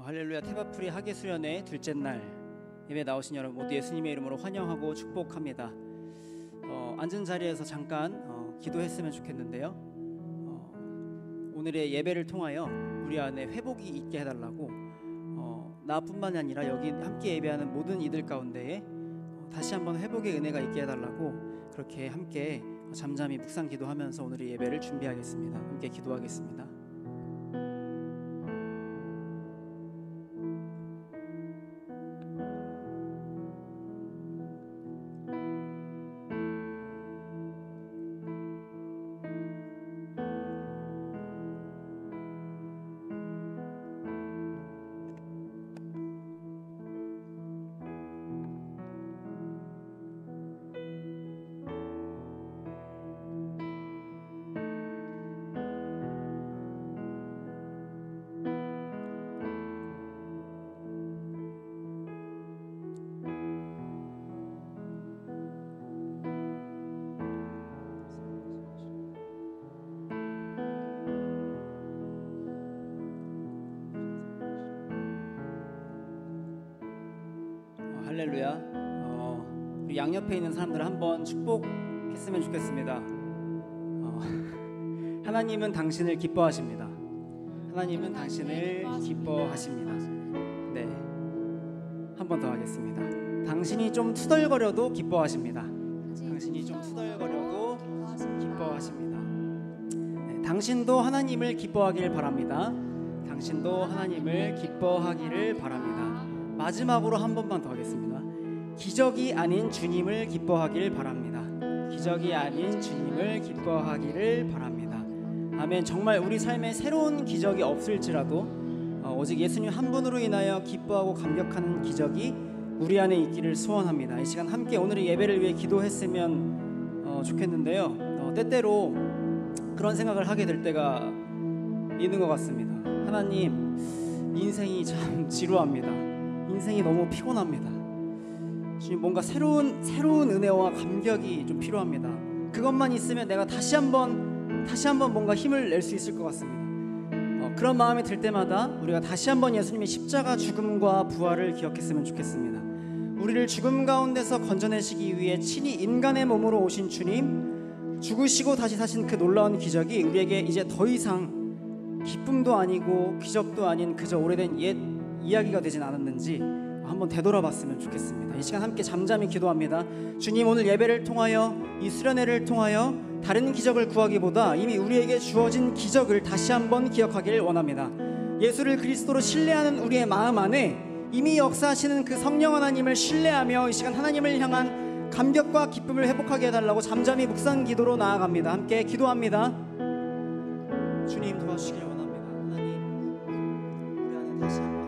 할렐루야. 태바프리 하계 수련회 둘째 날 예배 나오신 여러분 모두 예수님의 이름으로 환영하고 축복합니다. 앉은 자리에서 잠깐 기도했으면 좋겠는데요. 오늘의 예배를 통하여 우리 안에 회복이 있게 해달라고 나뿐만이 아니라 여기 함께 예배하는 모든 이들 가운데에 다시 한번 회복의 은혜가 있게 해달라고 그렇게 함께 잠잠히 묵상 기도하면서 오늘의 예배를 준비하겠습니다. 함께 기도하겠습니다. 할렐루야. 우리 양옆에 있는 사람들 한번 축복했으면 좋겠습니다. 하나님은 당신을 기뻐하십니다. 하나님은 당신을 기뻐하십니다. 네, 한 번 더 하겠습니다. 당신이 좀 투덜거려도 기뻐하십니다. 당신이 좀 투덜거려도 기뻐하십니다. 네, 당신도 하나님을 기뻐하기를 바랍니다. 당신도 하나님을 기뻐하기를 바랍니다. 마지막으로 한 번만 더 하겠습니다. 기적이 아닌 주님을 기뻐하기를 바랍니다. 기적이 아닌 주님을 기뻐하기를 바랍니다. 아멘. 정말 우리 삶에 새로운 기적이 없을지라도 오직 예수님 한 분으로 인하여 기뻐하고 감격하는 기적이 우리 안에 있기를 소원합니다. 이 시간 함께 오늘의 예배를 위해 기도했으면 좋겠는데요. 때때로 그런 생각을 하게 될 때가 있는 것 같습니다. 하나님, 인생이 참 지루합니다. 인생이 너무 피곤합니다. 주님, 뭔가 새로운 은혜와 감격이 좀 필요합니다. 그것만 있으면 내가 다시 한번 뭔가 힘을 낼 수 있을 것 같습니다. 그런 마음이 들 때마다 우리가 다시 한번 예수님의 십자가 죽음과 부활을 기억했으면 좋겠습니다. 우리를 죽음 가운데서 건져내시기 위해 친히 인간의 몸으로 오신 주님, 죽으시고 다시 사신 그 놀라운 기적이 우리에게 이제 더 이상 기쁨도 아니고 기적도 아닌 그저 오래된 옛 이야기가 되진 않았는지 한번 되돌아봤으면 좋겠습니다. 이 시간 함께 잠잠히 기도합니다. 주님, 오늘 예배를 통하여 이 수련회를 통하여 다른 기적을 구하기보다 이미 우리에게 주어진 기적을 다시 한번 기억하기를 원합니다. 예수를 그리스도로 신뢰하는 우리의 마음 안에 이미 역사하시는 그 성령 하나님을 신뢰하며 이 시간 하나님을 향한 감격과 기쁨을 회복하게 해달라고 잠잠히 묵상 기도로 나아갑니다. 함께 기도합니다. 주님, 도와주시길 원합니다. 하나님, 우리 안에 다시 한번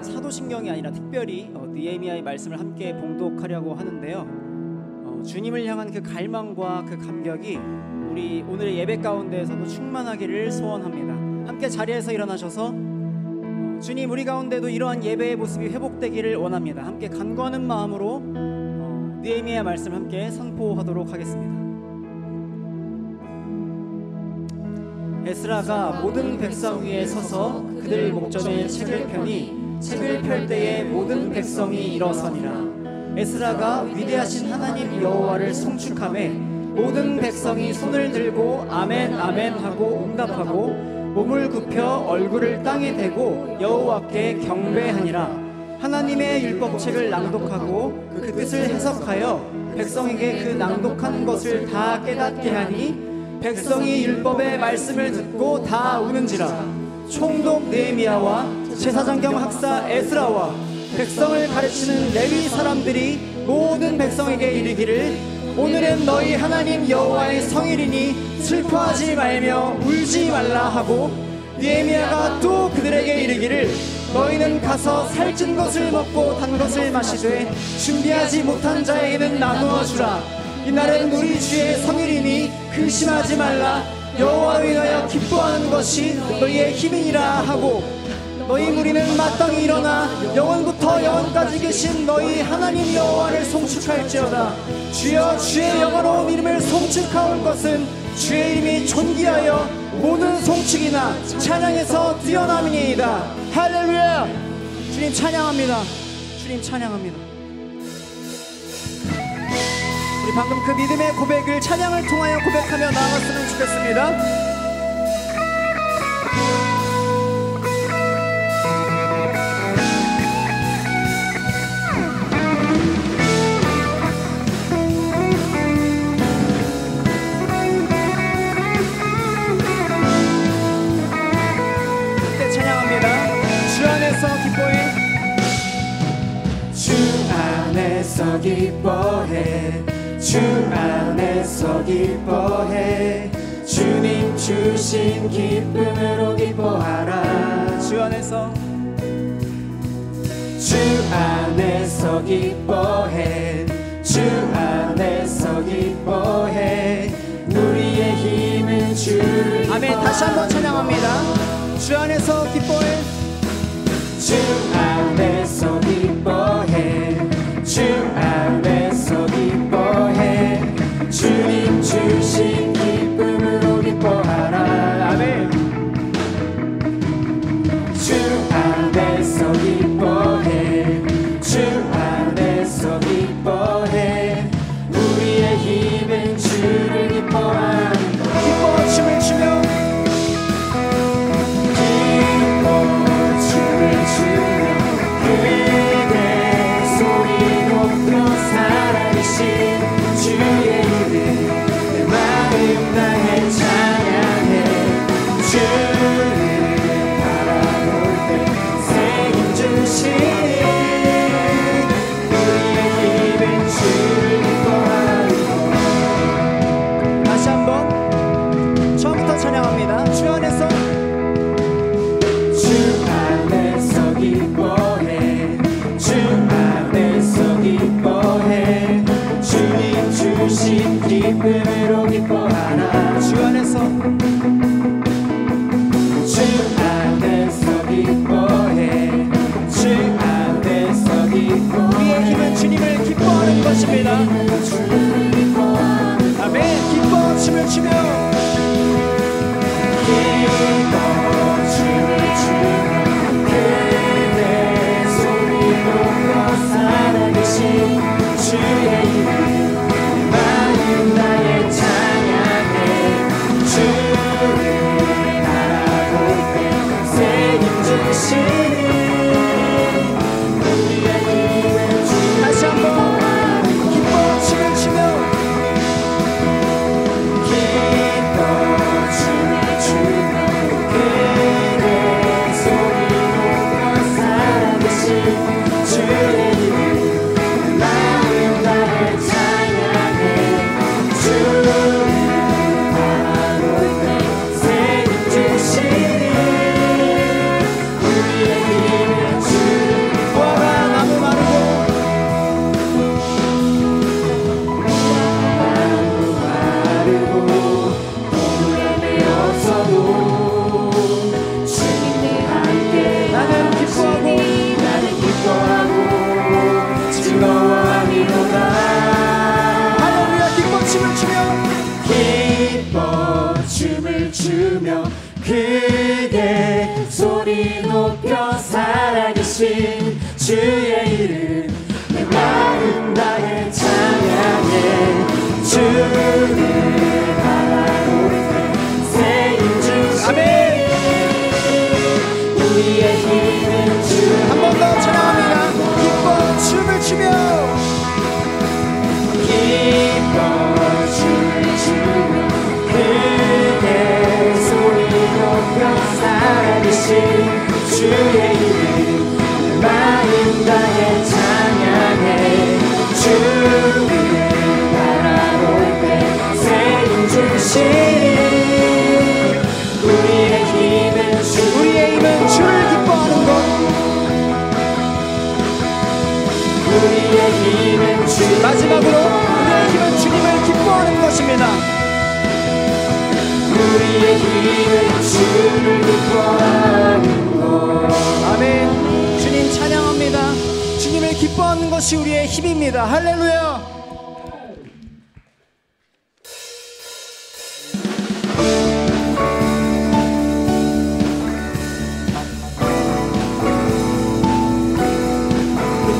사도신경이 아니라 특별히 느헤미야의 말씀을 함께 봉독하려고 하는데요. 주님을 향한 그 갈망과 그 감격이 우리 오늘의 예배 가운데에서도 충만하기를 소원합니다. 함께 자리에서 일어나셔서 주님, 우리 가운데도 이러한 예배의 모습이 회복되기를 원합니다. 함께 간구하는 마음으로 느헤미야의 말씀을 함께 선포하도록 하겠습니다. 에스라가 모든 백성 위에 서서 그들 목전에 책을 펴니 책을 펼 때에 모든 백성이 일어서니라. 에스라가 위대하신 하나님 여호와를 송축하매 모든 백성이 손을 들고 아멘 아멘 하고 응답하고 몸을 굽혀 얼굴을 땅에 대고 여호와께 경배하니라. 하나님의 율법책을 낭독하고 그 뜻을 해석하여 백성에게 그 낭독한 것을 다 깨닫게 하니 백성이 율법의 말씀을 듣고 다 우는지라. 총독 느헤미야와 제사장 겸 학사 에스라와 백성을 가르치는 레위 사람들이 모든 백성에게 이르기를 오늘은 너희 하나님 여호와의 성일이니 슬퍼하지 말며 울지 말라 하고 느헤미야가 또 그들에게 이르기를 너희는 가서 살찐 것을 먹고 단 것을 마시되 준비하지 못한 자에게는 나누어 주라. 이날은 우리 주의 성일이니 근심하지 말라. 여호와를 위하여 기뻐하는 것이 너희의 힘이니라 하고 너희 무리는 마땅히 일어나 영원부터 영원까지 계신 너희 하나님 여호와를 송축할지어다. 주여 주의 영화로운 이름을 송축하올 것은 주의 이름이 존귀하여 모든 송축이나 찬양에서 뛰어남이니이다. 할렐루야. 주님 찬양합니다. 주님 찬양합니다. 우리 방금 그 믿음의 고백을 찬양을 통하여 고백하며 나아갔으면 좋겠습니다. 기뻐해 주 안에서 기뻐해 주님 주신 기쁨으로 기뻐하라. 주 안에서 기뻐해 주 안에서 기뻐해 우리의 힘은 주를 아멘. 다시 한번 찬양합니다. 주 안에서 기뻐해 주 안에서 기뻐해 주 안에서 기뻐해 주님 주신 기쁨으로 기뻐하라. 아멘. 주 안에서 기뻐해 주 안에서 기뻐해 우리의 힘은 주를 기뻐하는 것. 기뻐 춤을 추며 기쁨으로 기뻐하라. 주 안에서 기뻐해 주 안에서 기뻐해 우리의 힘은 주님을 기뻐하는 것입니다. 아멘. 기뻐 춤을 추며 기뻐 춤을 추며 그대 소리 높여 살아계신 주의 이름 나의 찬양해 주를 바라볼 때 새 힘 주시니 우리의 힘을 주시니 다시 한번 기뻐 춤을 추며 기뻐 춤을 추며 그대 소리 높여 살아계신 주의 이름 나의 찬양해 주를 바라볼 때 새 힘 주시니 우리의 힘을 주를 보아라 나무 마르고 동물에 메어서도 주님과 함께 나는 기뻐하고 즐거워하리로다. 할렐루야. 기뻐 춤을 추며 기뻐 춤을 추며 크게 소리 높여 살아계신 주의 이름 내 마음 다해 찬양해 주를 바라볼 때 새 힘 주시니 아멘. 우리의 힘은 주 한 번 더 찬양합니다. 기뻐 춤을 추며 기뻐 춤을 추며 크게 소리 높여 살아계신 주의 이름 우리의 힘은 주님. 마지막으로 우리의 힘은 주님을 기뻐하는 것입니다. 우리의 힘은 주를 기뻐하는 것. 아멘. 주님 찬양합니다. 주님을 기뻐하는 것이 우리의 힘입니다. 할렐루야.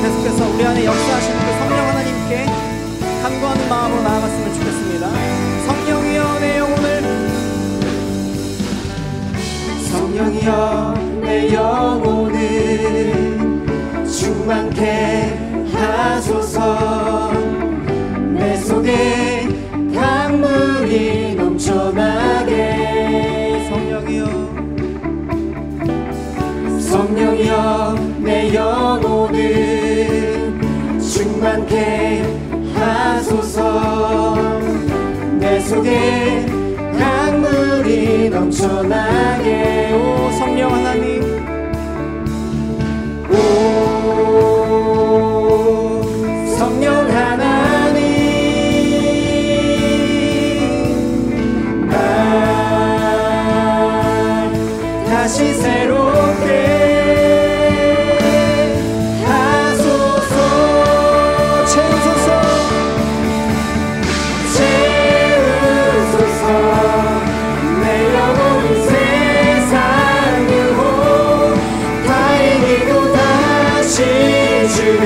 계속해서 우리 안에 역사하시는 그 성령 하나님께 간구하는 마음으로 나아갔으면 좋겠습니다. 성령이여 내 영혼을, 성령이여 내 영혼을 충만케 하소서. 내 속에 강물이 넘쳐나게. 성령이여 내 영혼을 충만케 하소서. 내 속에 강물이 넘쳐나게. 오 성령 하나님, 오 성령 하나님, 날 다시 새롭게 하소서. 채우소서. 채우소서. 내 영혼은 세상 유혹 다 이기고 다시 주를.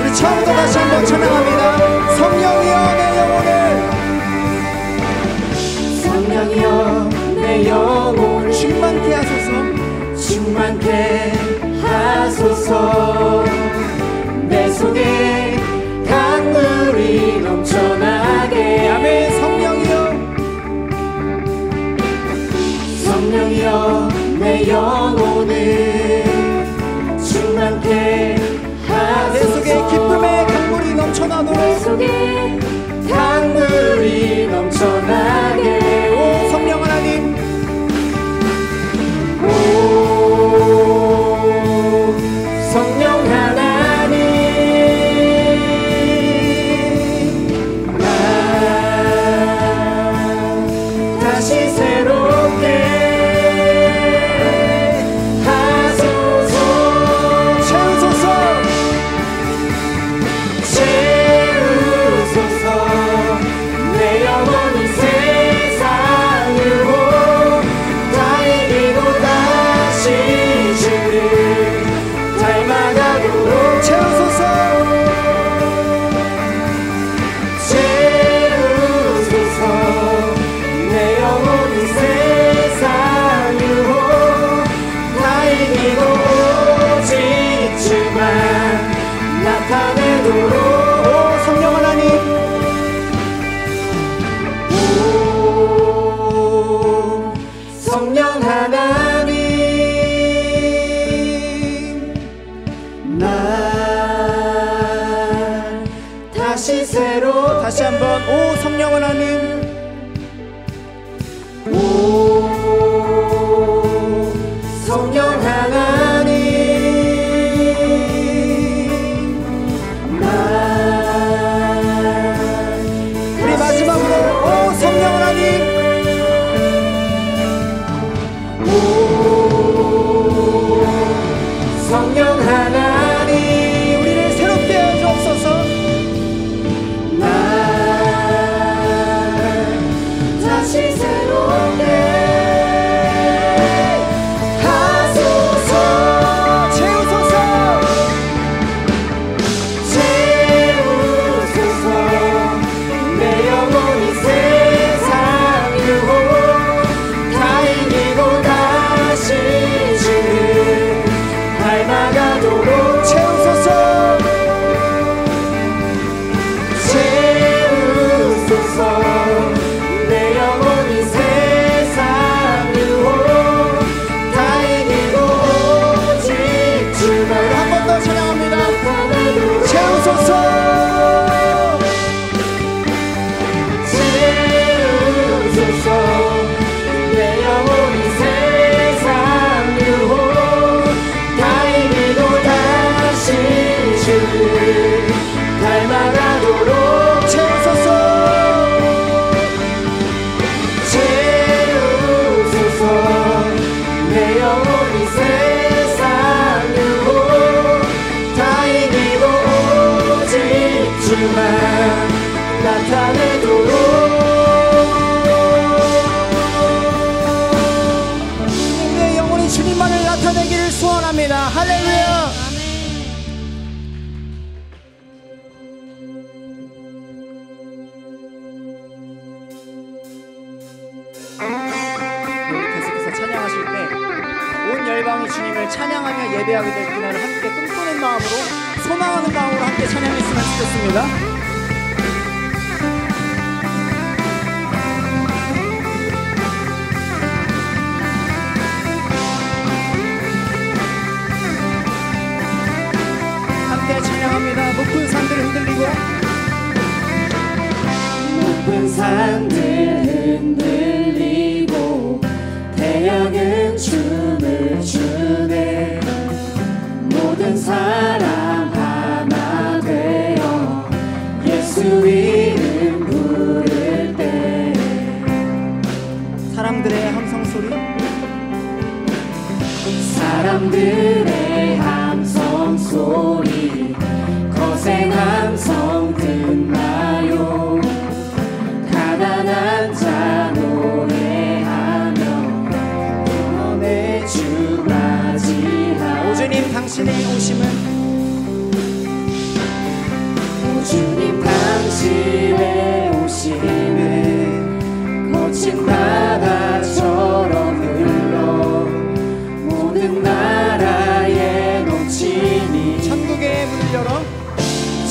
우리 처음부터 다시 한번 찬양합니다. 성령이여 내 영혼을, 성령이여 내 영혼을 충만케 하소서. 충만케 하소서. 내 속에 강물이 넘쳐나게. 아멘. 성령이여, 성령이여 내 영혼을 충만케 하소서. 내 속에 기쁨의 강물이 내 넘쳐나도록. 속에 강물이 넘쳐나게. 오 성령 하나님, 오 성령 하나님, 날 다시 새롭게 하소서. 채우소서. 채우소서. 내 영혼이 세상 유혹 다 이기고 다시 주를 닮아가도록. 채우소서. 채우소서. 내 영혼이 세상 유혹 다 이기고 오직 주만 나타내도록. 오 성령 하나님, 오 성령 하나님, 날 다시 새로. 다시 한번 오 성령 하나님, 오 성령 하나님, 날 우리 마지막으로 오 성령 하나님, 오 성령 하나님, 우리를 새롭게 해 주옵소서. 날 주만 나타내도록 우리의 영혼이 주님만을 나타내기를 소원합니다. 할렐루야. 계속해서 찬양하실 때 온 열방이 주님을 찬양하며 예배하게 될 그날을 함께 꿈꾸는 마음으로, 소망하는 마음으로 함께 찬양했으면 좋겠습니다. 함께 찬양합니다. 높은 산들 흔들리고, 높은 산들 흔들리고 태양은 춤을 추네. 모든 사람 하나 되어 예수 이름 부를 때 사람들의 함성 소리, 사람들의 함성 소리 거센 함성 듣나요. 가난한 자 노래하며 영원의 주 맞이하. 오 주님 당신의 오심은, 오 주님 당신의 오심은 거친 바다처럼 흘러 모든 나라에 넘치니. 천국의 문을 열어,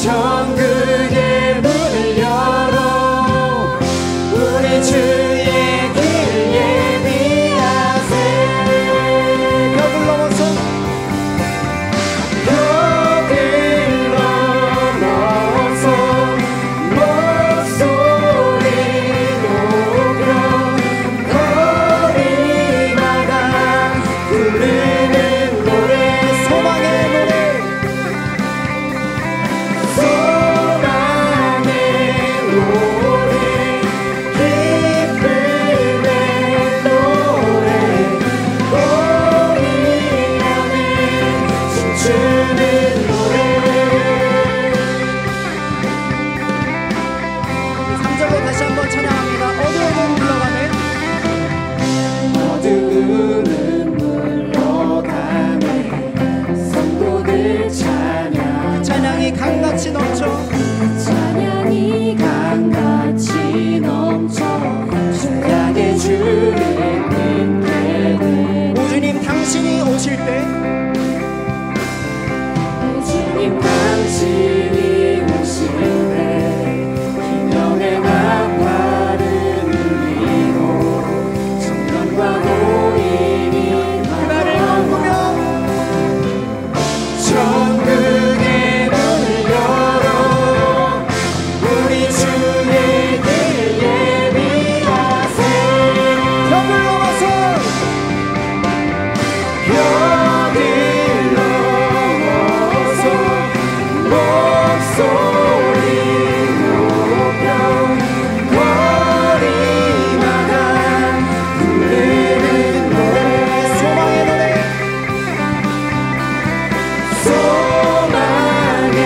천국의 문을 열어 우리 주의 길 예비하세. 벽을 넘어서 벽을 넘어서 목소리 높여 거리마다 부르는 노래. 소망의 노래, 소망의 노래 기쁨의 노래 우리 안에 춤추는 노래. 3절로 다시 한번 찬양합니다. 어두움은 물러가네, 어두움은 물러가네. 성도들 찬양 찬양이 강같이 넘쳐, 찬양이 강같이 넘쳐 죄악의 주를 끊게 돼. 오 주님 당신이 오실 때 주님 당신이 오실 때 기념의 나팔을 울리고 청년과 노인이 그날을 꿈꾸며 천국의 문을 열어 우리 주의 길 예비하세. 벽을 넘어서 벽을 넘어서 목소리 높여 거리마다 부르는 노래. 소망의 노래, 소망의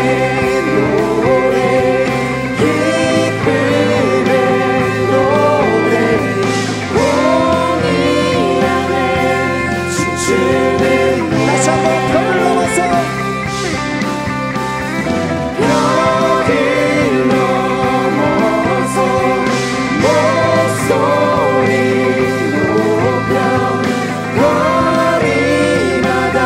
노래 기쁨의 노래 우리 안에 춤추는 노래. 다시 한번 벽을 넘어서 벽을 넘어서 목소리 높여 거리마다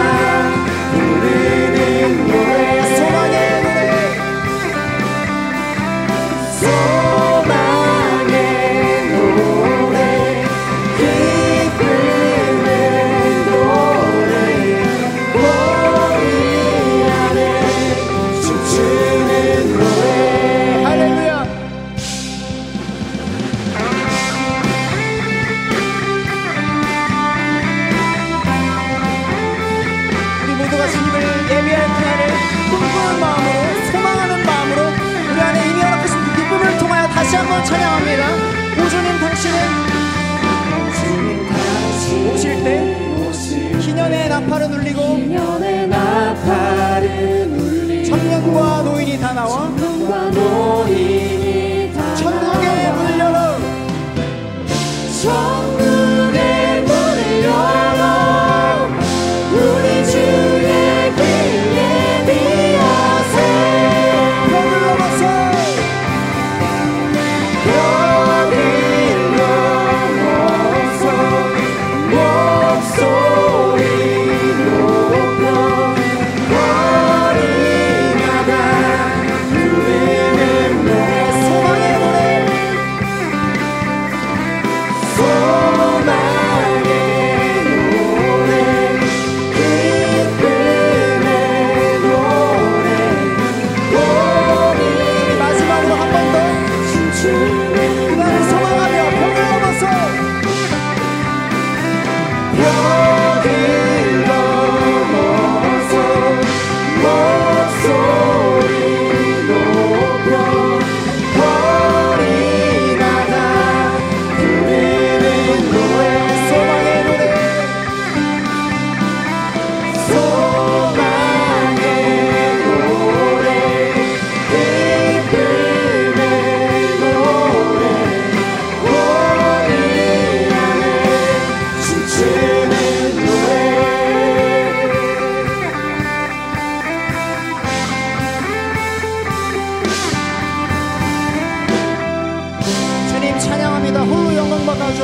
부르는 노래. 소망의 노래, 소망의 노래 기쁨의 노래 우리 안에 춤추는 노래. 할렐루야. 우리 모두가 주님을 예비할 그날을 꿈꾸는 마음으로, 소망하는 마음으로 우리 안에 이미 허락하신 그 기쁨을 통하여 다시 한번 찬양합니다. 오 주님 당신은 주님 당신 오실 때 오실 기념의 나팔을 울리고 기념의 나팔을 울리고 청년과 노인이 다 나와 청년과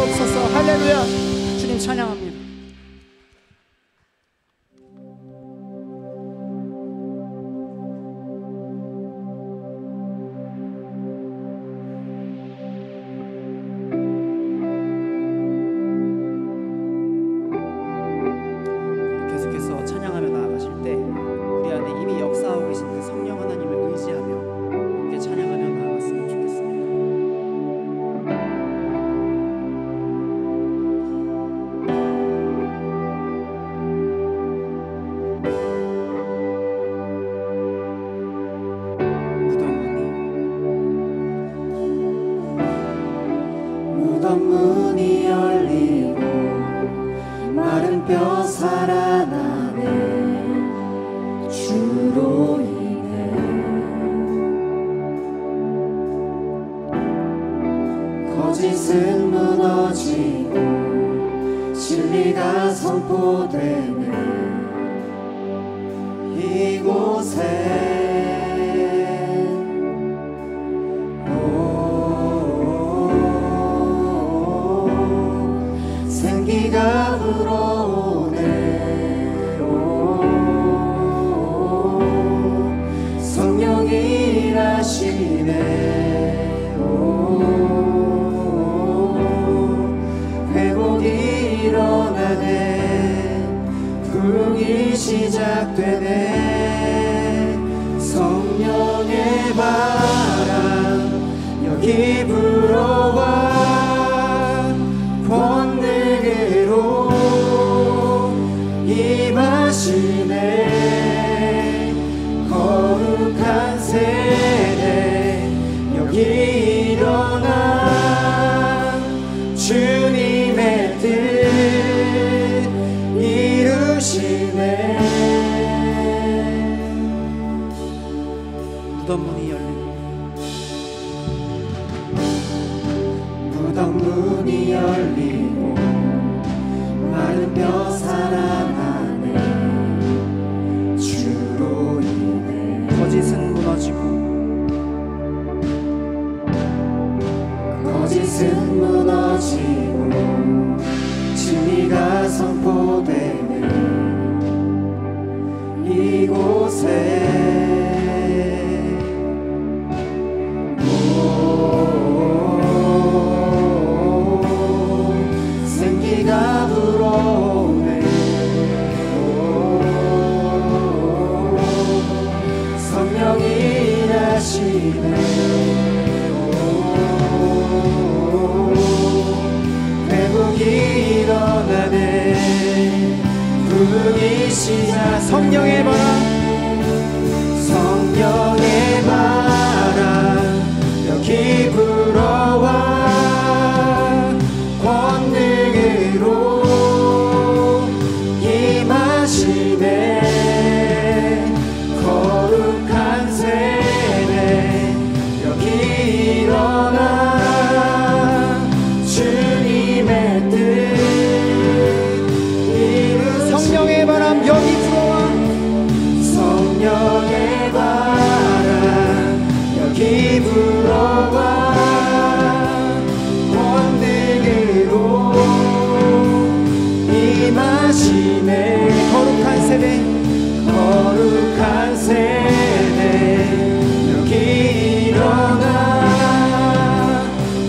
주옵소서. 할렐루야. 주님 찬양합니다. 계속해서 찬양하며 나아가실 때 우리 안에 이미 역사하고 계신 그 성령 하나님을 의지하며 함께 찬양하며 나아갔으면 좋겠습니다. 무덤 문이 열리고 마른 뼈 살아나네. 주로 인해 거짓은 무너지고 진리가 선포되네. 이곳에 생기가 불어오네. 성령이 일하시네. 회복이 일어나네. 부흥이 시작되네. 성령의 바람 여기 불어와 권능으로 임하시네. 거룩한 세대 여기 일어나 주님의 뜻 이루시네. 무덤 문이 열리고 무덤 문이 열리고 마른 뼈 살아나네. 주로 인해 거짓은 무너지고 거짓은 무너지고 진리가 선포되네. 이곳에 생기가 불어오네. 성령이 일하시네. 회복이 일어나네. 부흥이 시작. 성령의 바람 성령의 바람 여기 불어와 권능으로 임하시네. 거룩한 세대 여기 일어나 주님의 뜻 이루시네. 성령의 바람 여기 불어와 성령의 바람 여기 불어와 권능으로 임하시네. 거룩한 세대 거룩한 세대 여기 일어나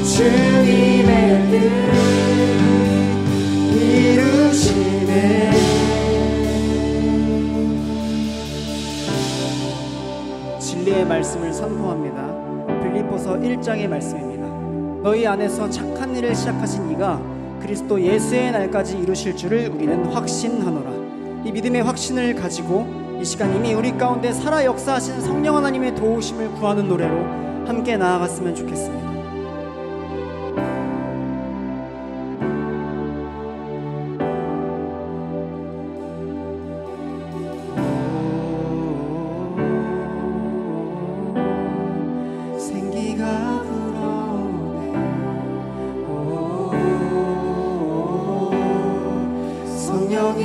주님의 뜻 이루시네. 진리의 말씀을 선포합니다. 빌립보서 1장의 말씀입니다. 너희 안에서 착한 일을 시작하신 이가 그리스도 예수의 날까지 이루실 줄을 우리는 확신하노라. 이 믿음의 확신을 가지고 이 시간 이미 우리 가운데 살아 역사하신 성령 하나님의 도우심을 구하는 노래로 함께 나아갔으면 좋겠습니다. 생기가 불어오네. 성령이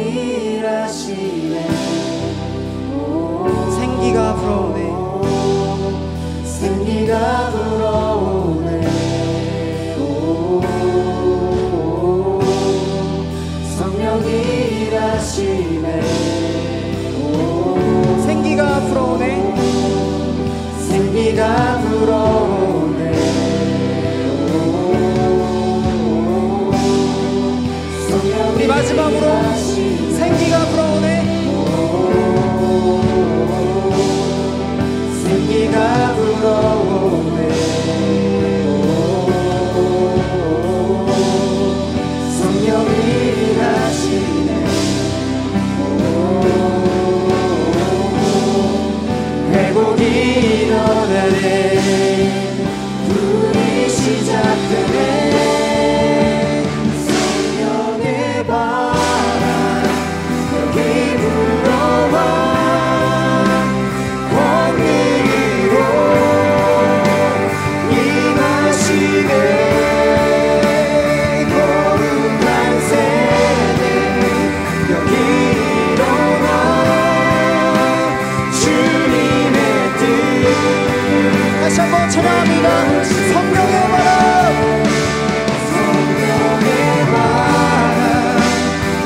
일하시네. 생기가 불어오네. 생기가 불어오네. 찬양합니다. 성령의 바람, 성령의 바람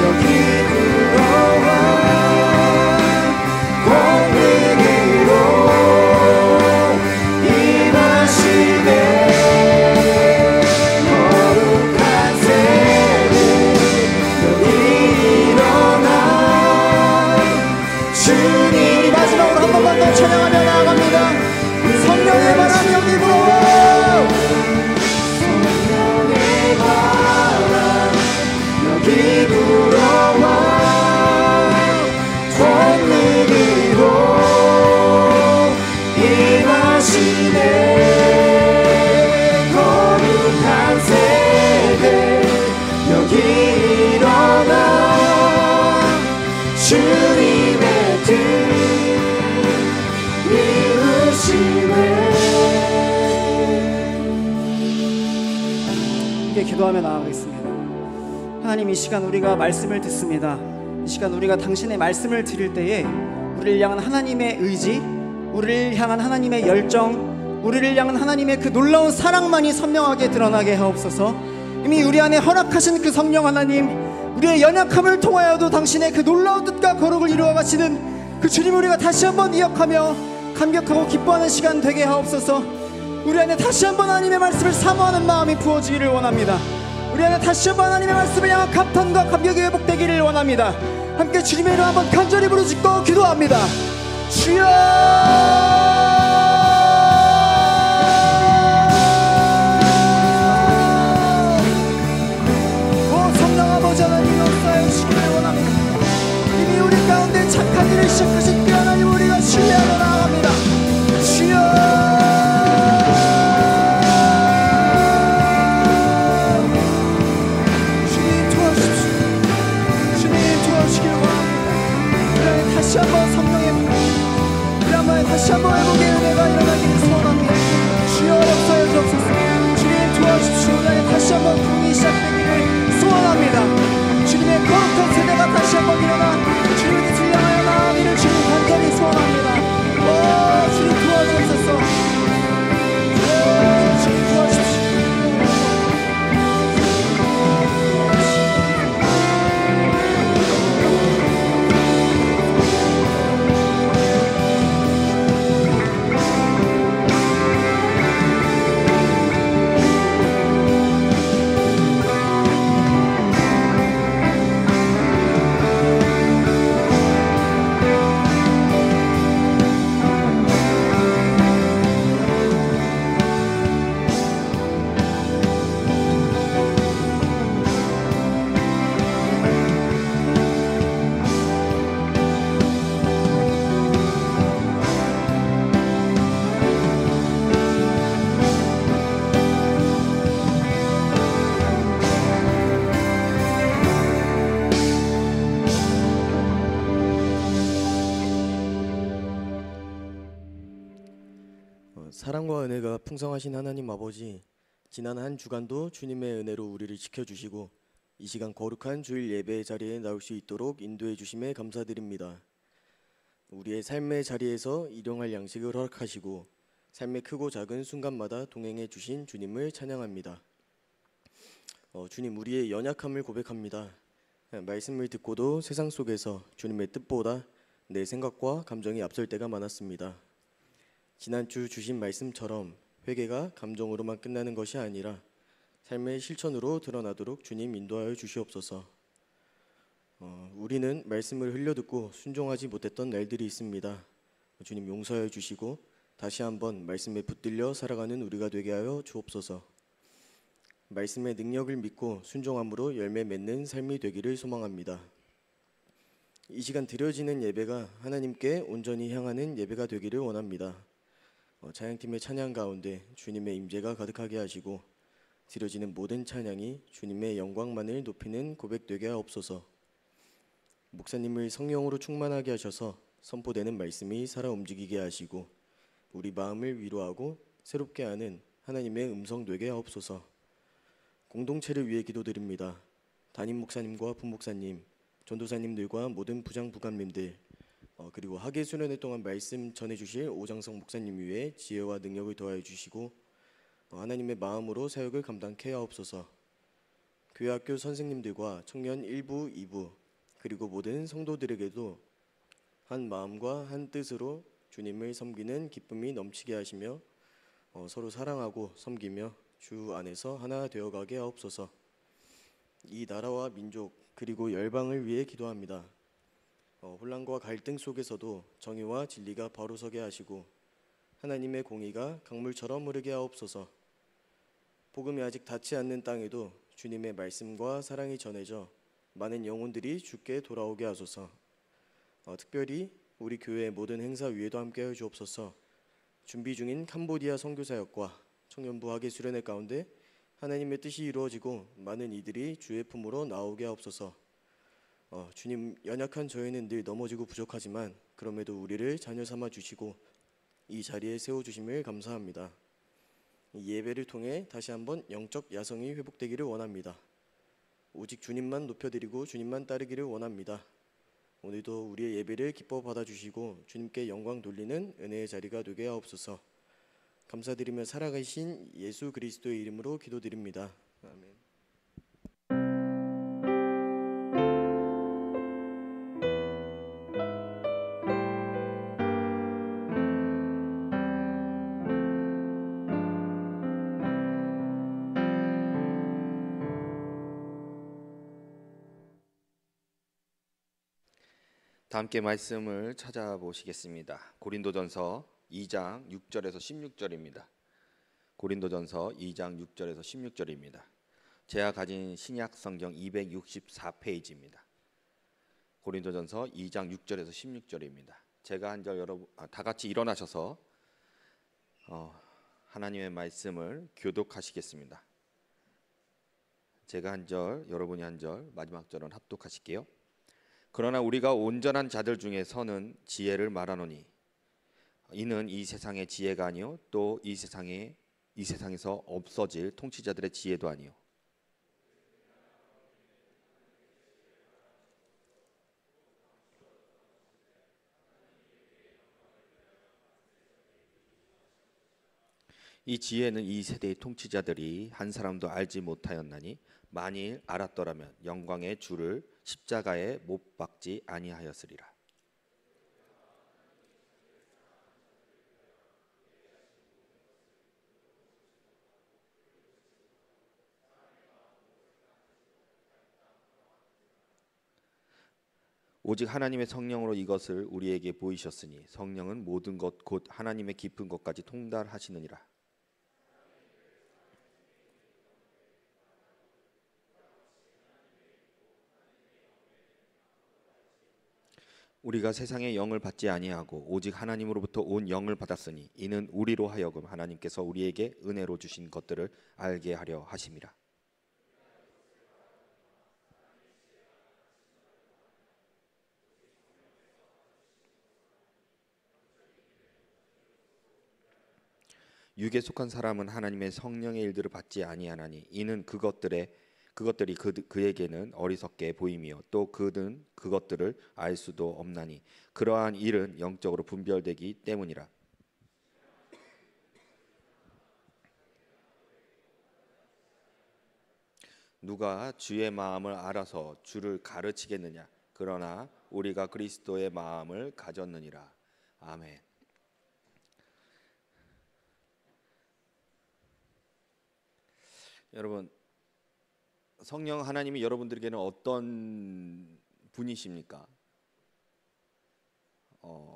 여기 불어와 권능으로 임하시네. 거룩한 세대 여기 일어나 주님. 마지막으로 한 번만 더 찬양하며 나아갑니다. 성령의 바람 여기 불어와, 성령의 바람 여기 불어와 권능으로 임하시네. 거룩한 세대 여기 일어나 주님의 뜻 이루시네. 함께 기도하며 나아가겠습니다. 하나님, 이 시간 우리가 말씀을 듣습니다. 이 시간 우리가 당신의 말씀을 들을 때에 우리를 향한 하나님의 의지, 우리를 향한 하나님의 열정, 우리를 향한 하나님의 그 놀라운 사랑만이 선명하게 드러나게 하옵소서. 이미 우리 안에 허락하신 그 성령 하나님, 우리의 연약함을 통하여도 당신의 그 놀라운 뜻과 거룩을 이루어 가시는 그 주님을 우리가 다시 한번 기억하며 감격하고 기뻐하는 시간 되게 하옵소서. 우리 안에 다시 한번 하나님의 말씀을 사모하는 마음이 부어지기를 원합니다. 우리 안에 다시 한번 하나님의 말씀을 향한 감탄과 감격이 회복되기를 원합니다. 함께 주님의 이름 한번 간절히 부르짖고 기도합니다. 주여, 성령 아버지 하나님 역사해 주시기를 원합니다. 이미 우리 가운데 착한 일을 시작하신 그 하나님 우리가 신뢰하며 나아갑니다. 주여, 다시 한번 성령의 우리 한번 다시 한번 회복의 은혜가 일어나기를 소원합니다. 주여 역사해 주옵소서. 주님 도와주십시오. 우리 안에 다시 한번 부흥이 시작되기를 소원합니다. 주님의 거룩한 세대가 다시 한번 일어나 주님의 뜻을 향하여 나아가기를 주님 간절히 소원합니다. 주님 도와주옵소서. 주님 도와주십시오. 사랑과 은혜가 풍성하신 하나님 아버지, 지난 한 주간도 주님의 은혜로 우리를 지켜주시고 이 시간 거룩한 주일 예배 자리에 나올 수 있도록 인도해 주심에 감사드립니다. 우리의 삶의 자리에서 일용할 양식을 허락하시고 삶의 크고 작은 순간마다 동행해 주신 주님을 찬양합니다. 주님, 우리의 연약함을 고백합니다. 말씀을 듣고도 세상 속에서 주님의 뜻보다 내 생각과 감정이 앞설 때가 많았습니다. 지난주 주신 말씀처럼 회개가 감정으로만 끝나는 것이 아니라 삶의 실천으로 드러나도록 주님 인도하여 주시옵소서. 우리는 말씀을 흘려듣고 순종하지 못했던 날들이 있습니다. 주님 용서하여 주시고 다시 한번 말씀에 붙들려 살아가는 우리가 되게 하여 주옵소서. 말씀의 능력을 믿고 순종함으로 열매 맺는 삶이 되기를 소망합니다. 이 시간 드려지는 예배가 하나님께 온전히 향하는 예배가 되기를 원합니다. 찬양팀의 찬양 가운데 주님의 임재가 가득하게 하시고 드려지는 모든 찬양이 주님의 영광만을 높이는 고백되게 하옵소서. 목사님을 성령으로 충만하게 하셔서 선포되는 말씀이 살아 움직이게 하시고 우리 마음을 위로하고 새롭게 하는 하나님의 음성 되게 하옵소서. 공동체를 위해 기도드립니다. 담임 목사님과 부목사님, 전도사님들과 모든 부장 부감님들, 그리고 학예 수련회 동안 말씀 전해주실 오장성 목사님 위에 지혜와 능력을 더하여 주시고 하나님의 마음으로 사역을 감당케 하옵소서. 교회 학교 선생님들과 청년 1부, 2부 그리고 모든 성도들에게도 한 마음과 한 뜻으로 주님을 섬기는 기쁨이 넘치게 하시며 서로 사랑하고 섬기며 주 안에서 하나 되어가게 하옵소서. 이 나라와 민족 그리고 열방을 위해 기도합니다. 혼란과 갈등 속에서도 정의와 진리가 바로 서게 하시고 하나님의 공의가 강물처럼 흐르게 하옵소서. 복음이 아직 닿지 않는 땅에도 주님의 말씀과 사랑이 전해져 많은 영혼들이 주께 돌아오게 하소서. 특별히 우리 교회의 모든 행사 위에도 함께하여 주옵소서. 준비 중인 캄보디아 선교사역과 청년부 학예 수련회 가운데 하나님의 뜻이 이루어지고 많은 이들이 주의 품으로 나오게 하옵소서. 주님, 연약한 저희는 늘 넘어지고 부족하지만 그럼에도 우리를 자녀 삼아 주시고 이 자리에 세워주심을 감사합니다. 이 예배를 통해 다시 한번 영적 야성이 회복되기를 원합니다. 오직 주님만 높여드리고 주님만 따르기를 원합니다. 오늘도 우리의 예배를 기뻐 받아주시고 주님께 영광 돌리는 은혜의 자리가 되게 하옵소서. 감사드리며 살아가신 예수 그리스도의 이름으로 기도드립니다. 아멘. 다 함께 말씀을 찾아보시겠습니다. 고린도전서 2장 6절에서 16절입니다. 고린도전서 2장 6절에서 16절입니다. 제가 가진 신약 성경 264페이지입니다. 고린도전서 2장 6절에서 16절입니다. 제가 한 절 여러분 다 같이 일어나셔서 하나님의 말씀을 교독하시겠습니다. 제가 한 절, 여러분이 한 절, 마지막 절은 합독하실게요. 그러나 우리가 온전한 자들 중에서는 지혜를 말하노니 이는 이 세상의 지혜가 아니요 또 이 세상에서 없어질 통치자들의 지혜도 아니요 이 지혜는 이 세대의 통치자들이 한 사람도 알지 못하였나니 만일 알았더라면 영광의 주를 십자가에 못 박지 아니하였으리라. 오직 하나님의 성령으로 이것을 우리에게 보이셨으니 성령은 모든 것 곧 하나님의 깊은 것까지 통달하시느니라. 우리가 세상의 영을 받지 아니하고 오직 하나님으로부터 온 영을 받았으니 이는 우리로 하여금 하나님께서 우리에게 은혜로 주신 것들을 알게 하려 하심이라. 육에 속한 사람은 하나님의 성령의 일들을 받지 아니하나니 이는 그것들이 그에게는 어리석게 보임이요 또 그는 그것들을 알 수도 없나니 그러한 일은 영적으로 분별되기 때문이라. 누가 주의 마음을 알아서 주를 가르치겠느냐? 그러나 우리가 그리스도의 마음을 가졌느니라. 아멘. 여러분, 성령 하나님이 여러분들에게는 어떤 분이십니까?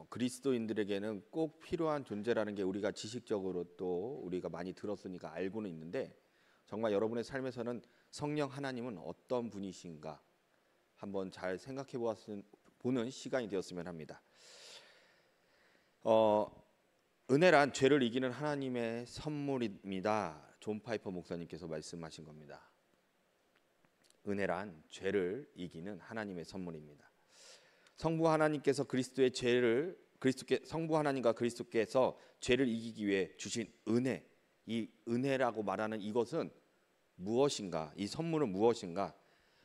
그리스도인들에게는 꼭 필요한 존재라는 게 우리가 지식적으로 또 우리가 많이 들었으니까 알고는 있는데 정말 여러분의 삶에서는 성령 하나님은 어떤 분이신가 한번 잘 생각해 보는 시간이 되었으면 합니다. 은혜란 죄를 이기는 하나님의 선물입니다. 존 파이퍼 목사님께서 말씀하신 겁니다. 은혜란 죄를 이기는 하나님의 선물입니다. 성부 하나님께서 성부 하나님과 그리스도께서 죄를 이기기 위해 주신 은혜, 이 은혜라고 말하는 이것은 무엇인가? 이 선물은 무엇인가?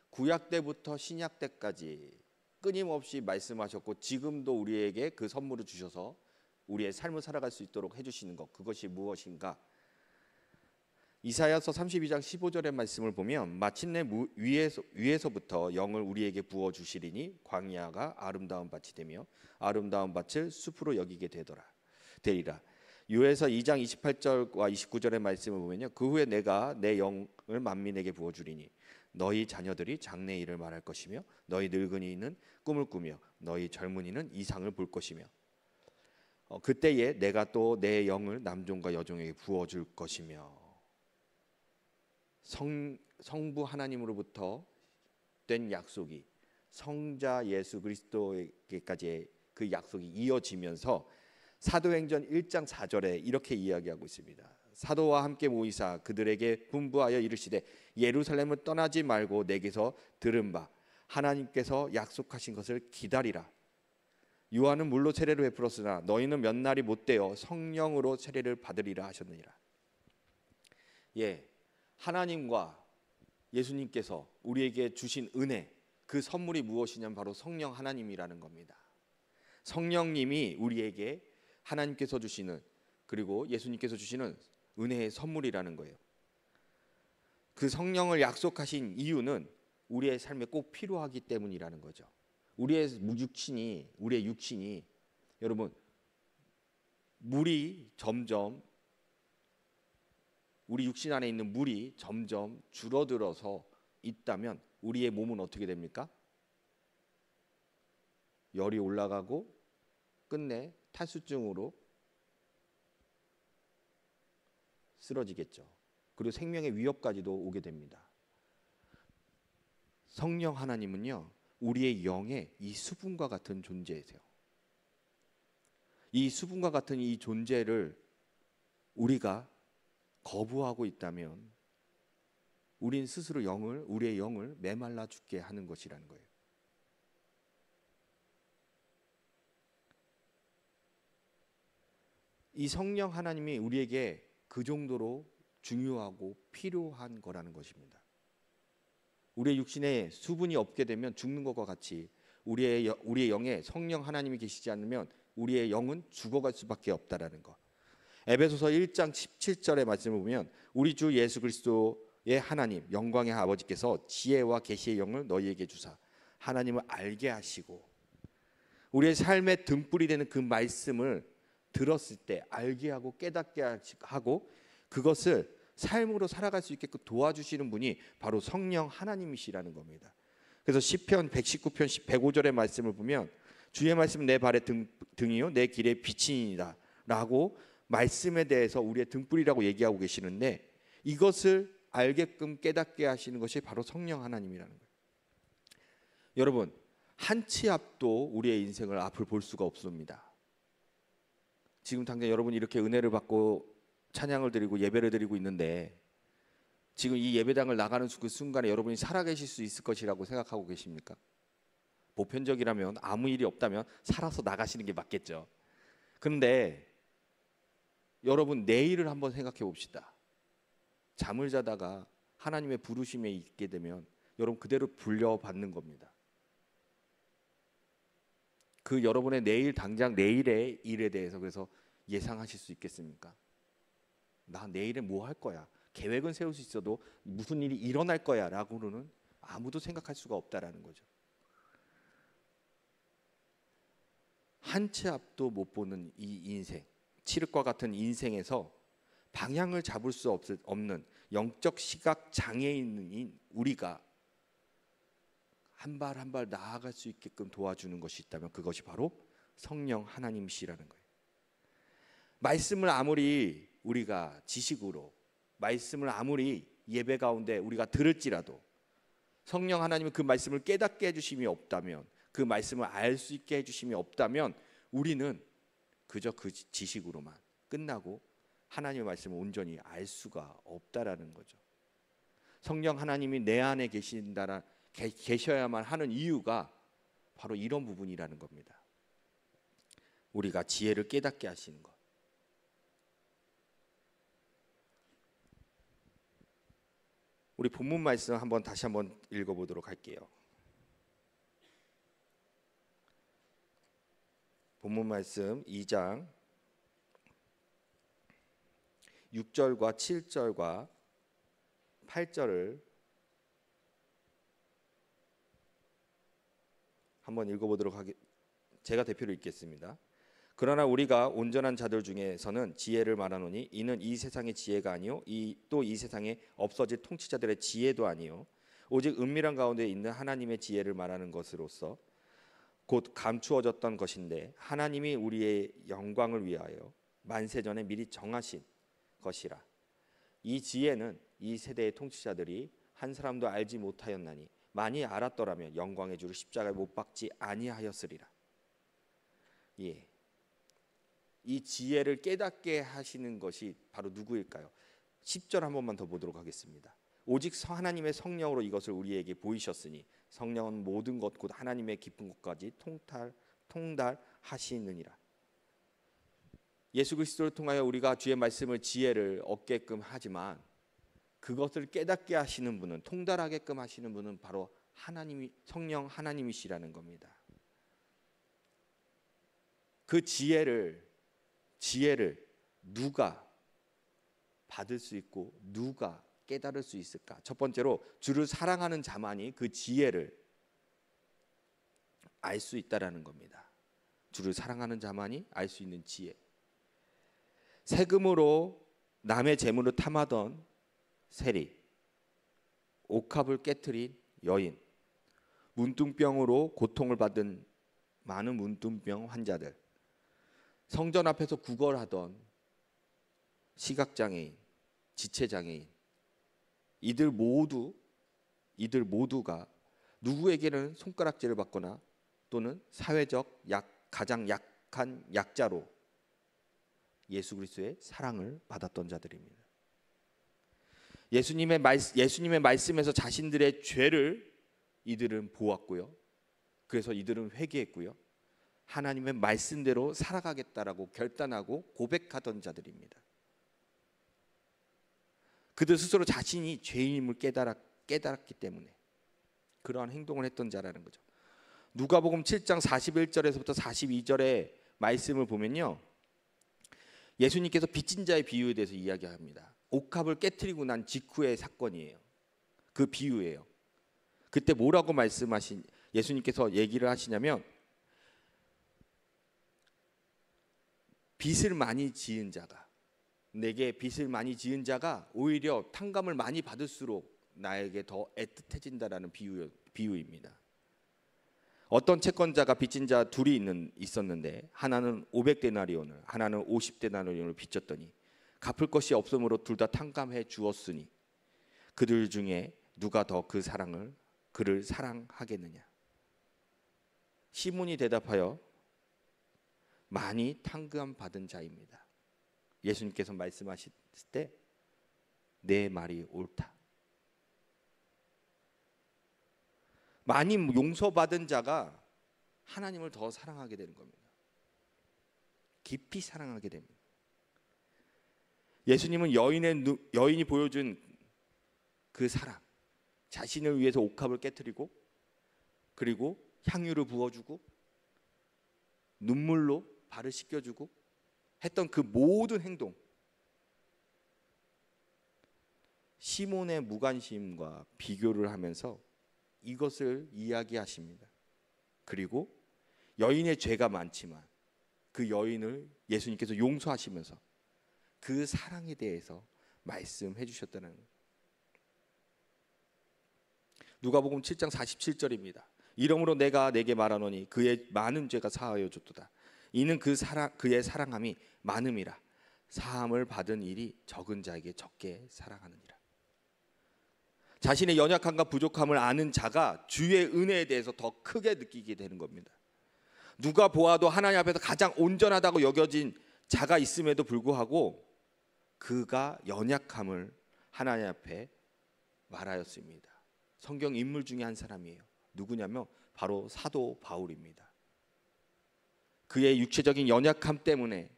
구약 때부터 신약 때까지 끊임없이 말씀하셨고 지금도 우리에게 그 선물을 주셔서 우리의 삶을 살아갈 수 있도록 해주시는 것, 그것이 무엇인가? 이사야서 32장 15절의 말씀을 보면 마침내 위에서부터 영을 우리에게 부어 주시리니 광야가 아름다운 밭이 되며 아름다운 밭을 숲으로 여기게 되리라. 요에서 2장 28절과 29절의 말씀을 보면요, 그 후에 내가 내 영을 만민에게 부어 주리니 너희 자녀들이 장래 일을 말할 것이며 너희 늙은이는 꿈을 꾸며 너희 젊은이는 이상을 볼 것이며 그때에 내가 또 내 영을 남종과 여종에게 부어 줄 것이며. 성부 하나님으로부터 된 약속이 성자 예수 그리스도에게까지의 그 약속이 이어지면서 사도행전 1장 4절에 이렇게 이야기하고 있습니다. 사도와 함께 모이사 그들에게 분부하여 이르시되 예루살렘을 떠나지 말고 내게서 들은 바 하나님께서 약속하신 것을 기다리라. 요한은 물로 세례를 베풀었으나 너희는 몇 날이 못되어 성령으로 세례를 받으리라 하셨느니라. 예, 하나님과 예수님께서 우리에게 주신 은혜, 그 선물이 무엇이냐면 바로 성령 하나님이라는 겁니다. 성령님이 우리에게 하나님께서 주시는, 그리고 예수님께서 주시는 은혜의 선물이라는 거예요. 그 성령을 약속하신 이유는 우리의 삶에 꼭 필요하기 때문이라는 거죠. 우리의 육신이 여러분 우리 육신 안에 있는 물이 점점 줄어들어서 있다면 우리의 몸은 어떻게 됩니까? 열이 올라가고 끝내 탈수증으로 쓰러지겠죠. 그리고 생명의 위협까지도 오게 됩니다. 성령 하나님은요, 우리의 영에 이 수분과 같은 존재이세요. 이 수분과 같은 이 존재를 우리가 거부하고 있다면 우린 스스로 우리의 영을 메말라 죽게 하는 것이라는 거예요. 이 성령 하나님이 우리에게 그 정도로 중요하고 필요한 거라는 것입니다. 우리의 육신에 수분이 없게 되면 죽는 것과 같이 우리의 영에 성령 하나님이 계시지 않으면 우리의 영은 죽어갈 수밖에 없다라는 것. 에베소서 1장 17절의 말씀을 보면 우리 주 예수 그리스도의 하나님 영광의 아버지께서 지혜와 계시의 영을 너희에게 주사 하나님을 알게 하시고, 우리의 삶의 등불이 되는 그 말씀을 들었을 때 알게 하고 깨닫게 하고 그것을 삶으로 살아갈 수 있게끔 도와주시는 분이 바로 성령 하나님이시라는 겁니다. 그래서 시편 119편 105절의 말씀을 보면 주의 말씀은 내 발의 등이요 내 길의 빛이니이다 라고 말씀에 대해서 우리의 등불이라고 얘기하고 계시는데, 이것을 알게끔 깨닫게 하시는 것이 바로 성령 하나님이라는 거예요. 여러분, 한 치 앞도 우리의 인생을 앞을 볼 수가 없습니다. 지금 당장 여러분이 이렇게 은혜를 받고 찬양을 드리고 예배를 드리고 있는데 지금 이 예배당을 나가는 그 순간에 여러분이 살아계실 수 있을 것이라고 생각하고 계십니까? 보편적이라면 아무 일이 없다면 살아서 나가시는 게 맞겠죠. 그런데 여러분, 내일을 한번 생각해 봅시다. 잠을 자다가 하나님의 부르심에 있게 되면 여러분 그대로 불려받는 겁니다. 그 여러분의 내일 당장 내일의 일에 대해서 그래서 예상하실 수 있겠습니까? 나 내일에 뭐 할 거야? 계획은 세울 수 있어도 무슨 일이 일어날 거야 라고는 아무도 생각할 수가 없다라는 거죠. 한 치 앞도 못 보는 이 인생, 칠흑과 같은 인생에서 방향을 잡을 수 없는 영적 시각 장애인인 우리가 한 발 한 발 나아갈 수 있게끔 도와주는 것이 있다면 그것이 바로 성령 하나님이시라는 거예요. 말씀을 아무리 우리가 지식으로, 말씀을 아무리 예배 가운데 우리가 들을지라도 성령 하나님은 그 말씀을 깨닫게 해주심이 없다면, 그 말씀을 알 수 있게 해주심이 없다면 우리는 그저 그 지식으로만 끝나고 하나님의 말씀을 온전히 알 수가 없다라는 거죠. 성령 하나님이 내 안에 계셔야만 하는 이유가 바로 이런 부분이라는 겁니다. 우리가 지혜를 깨닫게 하시는 것. 우리 본문 말씀 다시 한번 읽어보도록 할게요. 본문 말씀 2장 6절과 7절과 8절을 한번 읽어보도록 하겠습니다. 제가 대표로 읽겠습니다. 그러나 우리가 온전한 자들 중에서는 지혜를 말하노니 이는 이 세상의 지혜가 아니요 또 이 세상에 없어질 통치자들의 지혜도 아니요 오직 은밀한 가운데 있는 하나님의 지혜를 말하는 것으로서 곧 감추어졌던 것인데 하나님이 우리의 영광을 위하여 만세전에 미리 정하신 것이라. 이 지혜는 이 세대의 통치자들이 한 사람도 알지 못하였나니 많이 알았더라면 영광의 주를 십자가에 못 박지 아니하였으리라. 예. 이 지혜를 깨닫게 하시는 것이 바로 누구일까요? 10절 한 번만 더 보도록 하겠습니다. 오직 하나님의 성령으로 이것을 우리에게 보이셨으니 성령은 모든 것 곧 하나님의 깊은 것까지 통달하시느니라. 예수 그리스도를 통하여 우리가 주의 말씀을 지혜를 얻게끔 하지만 그것을 깨닫게 하시는 분은, 통달하게끔 하시는 분은 바로 하나님이, 성령 하나님이시라는 겁니다. 그 지혜를 누가 받을 수 있고 누가 깨달을 수 있을까? 첫 번째로 주를 사랑하는 자만이 그 지혜를 알 수 있다라는 겁니다. 주를 사랑하는 자만이 알 수 있는 지혜. 세금으로 남의 재물을 탐하던 세리, 옥합을 깨트린 여인, 문둥병으로 고통을 받은 많은 문둥병 환자들, 성전 앞에서 구걸하던 시각장애인, 지체장애인, 이들 모두가 누구에게는 손가락질을 받거나 또는 사회적 가장 약한 약자로 예수 그리스도의 사랑을 받았던 자들입니다. 예수님의 말씀에서 자신들의 죄를 이들은 보았고요. 그래서 이들은 회개했고요. 하나님의 말씀대로 살아가겠다라고 결단하고 고백하던 자들입니다. 그들 스스로 자신이 죄인임을 깨달았기 때문에 그러한 행동을 했던 자라는 거죠. 누가복음 7장 41절에서부터 42절의 말씀을 보면요, 예수님께서 빚진 자의 비유에 대해서 이야기합니다. 옥합을 깨트리고 난 직후의 사건이에요. 그 비유예요. 그때 뭐라고 예수님께서 얘기를 하시냐면, 빚을 많이 지은 자가, 내게 빚을 많이 지은 자가 오히려 탕감을 많이 받을수록 나에게 더 애틋해진다라는 비유입니다. 어떤 채권자가 빚진 자 둘이 있었는데 하나는 500데나리온을, 하나는 50데나리온을 빚졌더니 갚을 것이 없으므로 둘 다 탕감해 주었으니 그들 중에 누가 더 그를 사랑하겠느냐? 시몬이 대답하여 많이 탕감 받은 자입니다. 예수님께서 말씀하실 때 내 말이 옳다. 많이 용서받은 자가 하나님을 더 사랑하게 되는 겁니다. 깊이 사랑하게 됩니다. 예수님은 여인이 보여준 그 사랑, 자신을 위해서 옥합을 깨트리고 그리고 향유를 부어주고 눈물로 발을 씻겨주고 했던 그 모든 행동, 시몬의 무관심과 비교를 하면서 이것을 이야기하십니다. 그리고 여인의 죄가 많지만 그 여인을 예수님께서 용서하시면서 그 사랑에 대해서 말씀해 주셨다는 거예요. 누가복음 7장 47절입니다. 이러므로 내가 내게 말하노니 그의 많은 죄가 사하여 줬도다. 이는 그의 사랑함이 많음이라. 사함을 받은 일이 적은 자에게 적게 사랑하느니라. 자신의 연약함과 부족함을 아는 자가 주의 은혜에 대해서 더 크게 느끼게 되는 겁니다. 누가 보아도 하나님 앞에서 가장 온전하다고 여겨진 자가 있음에도 불구하고 그가 연약함을 하나님 앞에 말하였습니다. 성경 인물 중에 한 사람이에요. 누구냐면 바로 사도 바울입니다. 그의 육체적인 연약함 때문에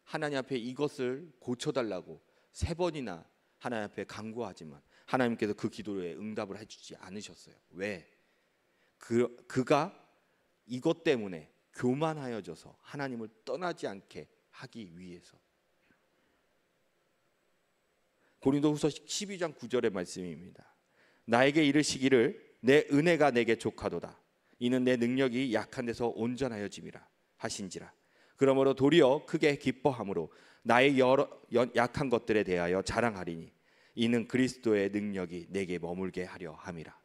하나님 앞에 이것을 고쳐달라고 3번이나 하나님 앞에 간구하지만 하나님께서 그 기도에 응답을 해주지 않으셨어요. 왜? 그가 이것 때문에 교만하여져서 하나님을 떠나지 않게 하기 위해서. 고린도후서 12장 9절의 말씀입니다. 나에게 이르시기를 내 은혜가 내게 족하도다. 이는 내 능력이 약한 데서 온전하여짐이라 하신지라. 그러므로 도리어 크게 기뻐함으로 나의 여러 약한 것들에 대하여 자랑하리니 이는 그리스도의 능력이 내게 머물게 하려 함이라.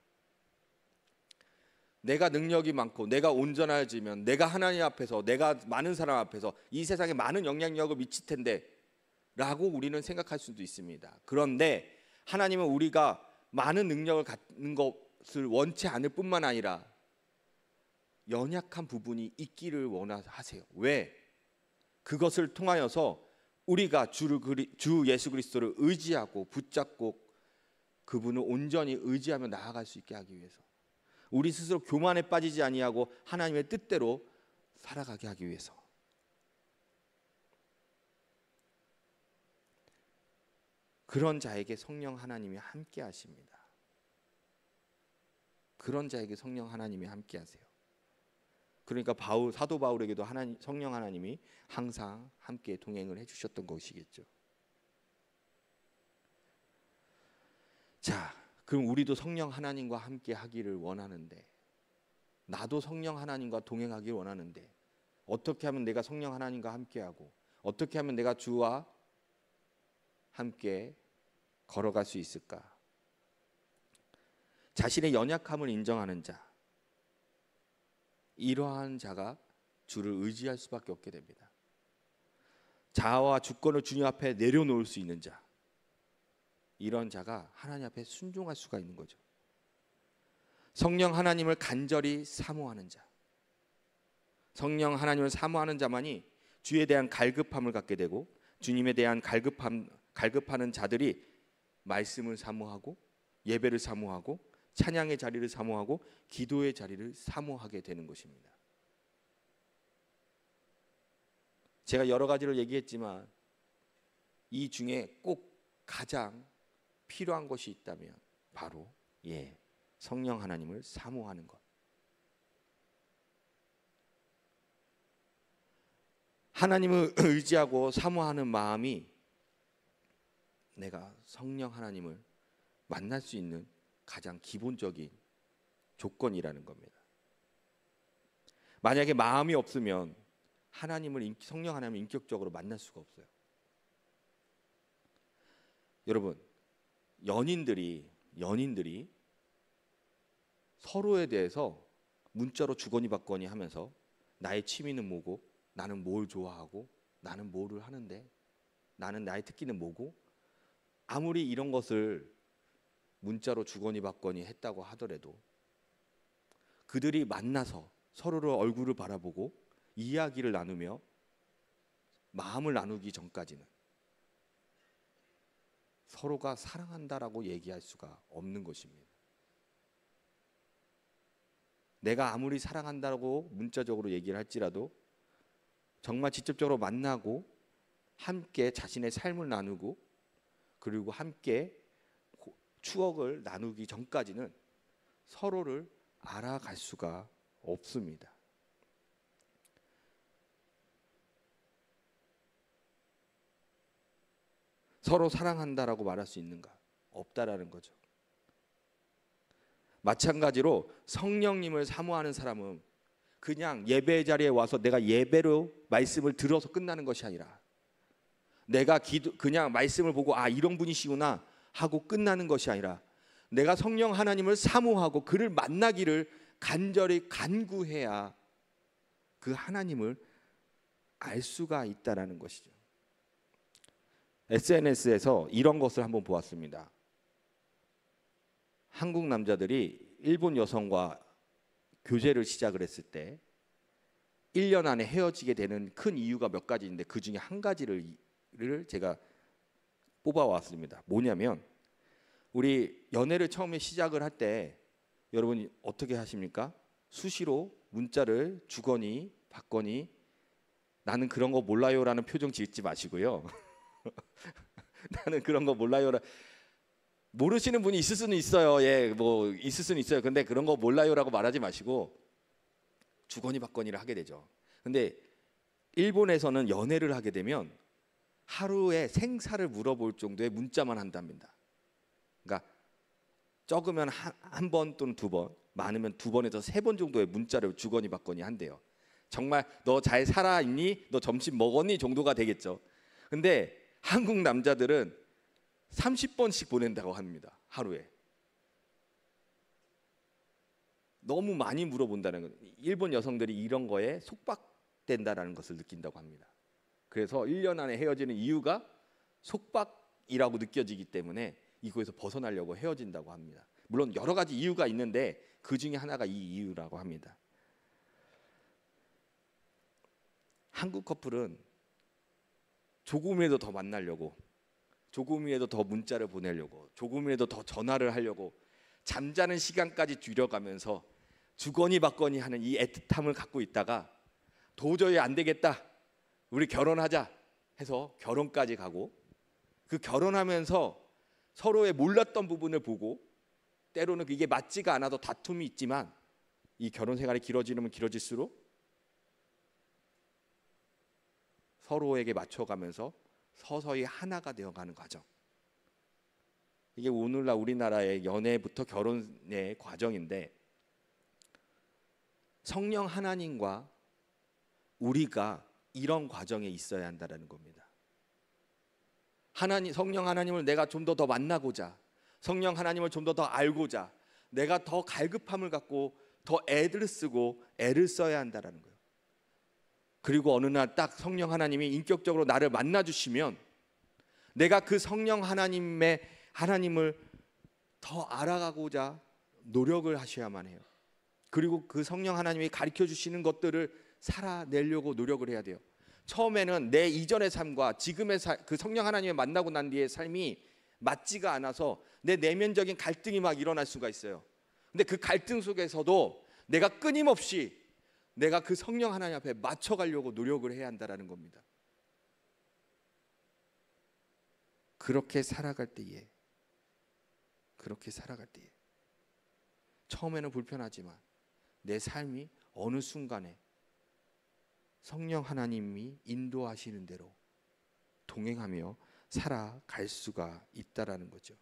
내가 능력이 많고 내가 온전해지면 내가 하나님 앞에서, 내가 많은 사람 앞에서 이 세상에 많은 영향력을 미칠 텐데 라고 우리는 생각할 수도 있습니다. 그런데 하나님은 우리가 많은 능력을 갖는 것을 원치 않을 뿐만 아니라 연약한 부분이 있기를 원하세요. 왜? 그것을 통하여서 우리가 주 예수 그리스도를 의지하고 붙잡고 그분을 온전히 의지하며 나아갈 수 있게 하기 위해서, 우리 스스로 교만에 빠지지 아니하고 하나님의 뜻대로 살아가게 하기 위해서. 그런 자에게 성령 하나님이 함께 하십니다. 그런 자에게 성령 하나님이 함께 하세요. 그러니까 사도 바울에게도 성령 하나님이 항상 함께 동행을 해주셨던 것이겠죠. 자, 그럼 우리도 성령 하나님과 함께 하기를 원하는데, 나도 성령 하나님과 동행하기를 원하는데, 어떻게 하면 내가 성령 하나님과 함께하고 어떻게 하면 내가 주와 함께 걸어갈 수 있을까? 자신의 연약함을 인정하는 자, 이러한 자가 주를 의지할 수밖에 없게 됩니다. 자아와 주권을 주님 앞에 내려놓을 수 있는 자, 이런 자가 하나님 앞에 순종할 수가 있는 거죠. 성령 하나님을 간절히 사모하는 자, 성령 하나님을 사모하는 자만이 주에 대한 갈급함을 갖게 되고, 주님에 대한 갈급하는 자들이 말씀을 사모하고 예배를 사모하고 찬양의 자리를 사모하고 기도의 자리를 사모하게 되는 것입니다. 제가 여러 가지를 얘기했지만 이 중에 꼭 가장 필요한 것이 있다면 바로 성령 하나님을 사모하는 것. 하나님을 의지하고 사모하는 마음이 내가 성령 하나님을 만날 수 있는 가장 기본적인 조건이라는 겁니다. 만약에 마음이 없으면 성령 하나님을 인격적으로 만날 수가 없어요. 여러분, 연인들이 서로에 대해서 문자로 주거니 받거니 하면서 나의 취미는 뭐고, 나는 뭘 좋아하고, 나는 뭐를 하는데, 나는 나의 특기는 뭐고, 아무리 이런 것을 문자로 주거니 받거니 했다고 하더라도 그들이 만나서 서로를 얼굴을 바라보고 이야기를 나누며 마음을 나누기 전까지는 서로가 사랑한다라고 얘기할 수가 없는 것입니다. 내가 아무리 사랑한다고 문자적으로 얘기를 할지라도 정말 직접적으로 만나고 함께 자신의 삶을 나누고 그리고 함께 추억을 나누기 전까지는 서로를 알아갈 수가 없습니다. 서로 사랑한다라고 말할 수 있는가? 없다라는 거죠. 마찬가지로 성령님을 사모하는 사람은 그냥 예배 자리에 와서 내가 예배로 말씀을 들어서 끝나는 것이 아니라 내가 그냥 말씀을 보고 이런 분이시구나 하고 끝나는 것이 아니라 내가 성령 하나님을 사모하고 그를 만나기를 간절히 간구해야 그 하나님을 알 수가 있다라는 것이죠. SNS에서 이런 것을 한번 보았습니다. 한국 남자들이 일본 여성과 교제를 시작을 했을 때 1년 안에 헤어지게 되는 큰 이유가 몇 가지인데 그 중에 한 가지를 제가 뽑아왔습니다. 뭐냐면, 우리 연애를 처음에 시작을 할 때 여러분이 어떻게 하십니까? 수시로 문자를 주거니 받거니 나는 그런 거 몰라요라는 표정 짓지 마시고요. 나는 그런 거 몰라요라, 모르시는 분이 있을 수는 있어요. 있을 수는 있어요. 근데 그런 거 몰라요라고 말하지 마시고 주거니 받거니를 하게 되죠. 근데 일본에서는 연애를 하게 되면 하루에 생사를 물어볼 정도의 문자만 한답니다. 그러니까 적으면 한 번 또는 두 번, 많으면 두 번에서 세 번 정도의 문자를 주거니 받거니 한대요. 정말 너 잘 살아있니? 너 점심 먹었니? 정도가 되겠죠. 근데 한국 남자들은 30번씩 보낸다고 합니다. 하루에. 너무 많이 물어본다는 거. 일본 여성들이 이런 거에 속박된다는 것을 느낀다고 합니다. 그래서 1년 안에 헤어지는 이유가 속박이라고 느껴지기 때문에 이거에서 벗어나려고 헤어진다고 합니다. 물론 여러 가지 이유가 있는데 그 중에 하나가 이 이유라고 합니다. 한국 커플은 조금이라도 더 만나려고, 조금이라도 더 문자를 보내려고, 조금이라도 더 전화를 하려고 잠자는 시간까지 줄여가면서 주거니 받거니 하는 이 애틋함을 갖고 있다가 도저히 안 되겠다, 우리 결혼하자 해서 결혼까지 가고, 그 결혼하면서 서로의 몰랐던 부분을 보고, 때로는 이게 맞지가 않아도 다툼이 있지만 이 결혼 생활이 길어지면 길어질수록 서로에게 맞춰가면서 서서히 하나가 되어가는 과정. 이게 오늘날 우리나라의 연애부터 결혼의 과정인데, 성령 하나님과 우리가 이런 과정에 있어야 한다는 겁니다. 성령 하나님을 내가 좀 더 만나고자, 성령 하나님을 좀 더 알고자 내가 더 갈급함을 갖고 더 애를 쓰고 애를 써야 한다는 거예요. 그리고 어느 날 딱 성령 하나님이 인격적으로 나를 만나주시면 내가 그 성령 하나님을 더 알아가고자 노력을 하셔야만 해요. 그리고 그 성령 하나님이 가르쳐 주시는 것들을 살아내려고 노력을 해야 돼요. 처음에는 내 이전의 삶과 지금의 그 성령 하나님을 만나고 난 뒤의 삶이 맞지가 않아서 내 내면적인 갈등이 막 일어날 수가 있어요. 근데 그 갈등 속에서도 내가 끊임없이 내가 그 성령 하나님 앞에 맞춰가려고 노력을 해야 한다는 겁니다. 그렇게 살아갈 때에 처음에는 불편하지만 내 삶이 어느 순간에 성령 하나님이 인도하시는 대로 동행하며 살아갈 수가 있다라는 거죠.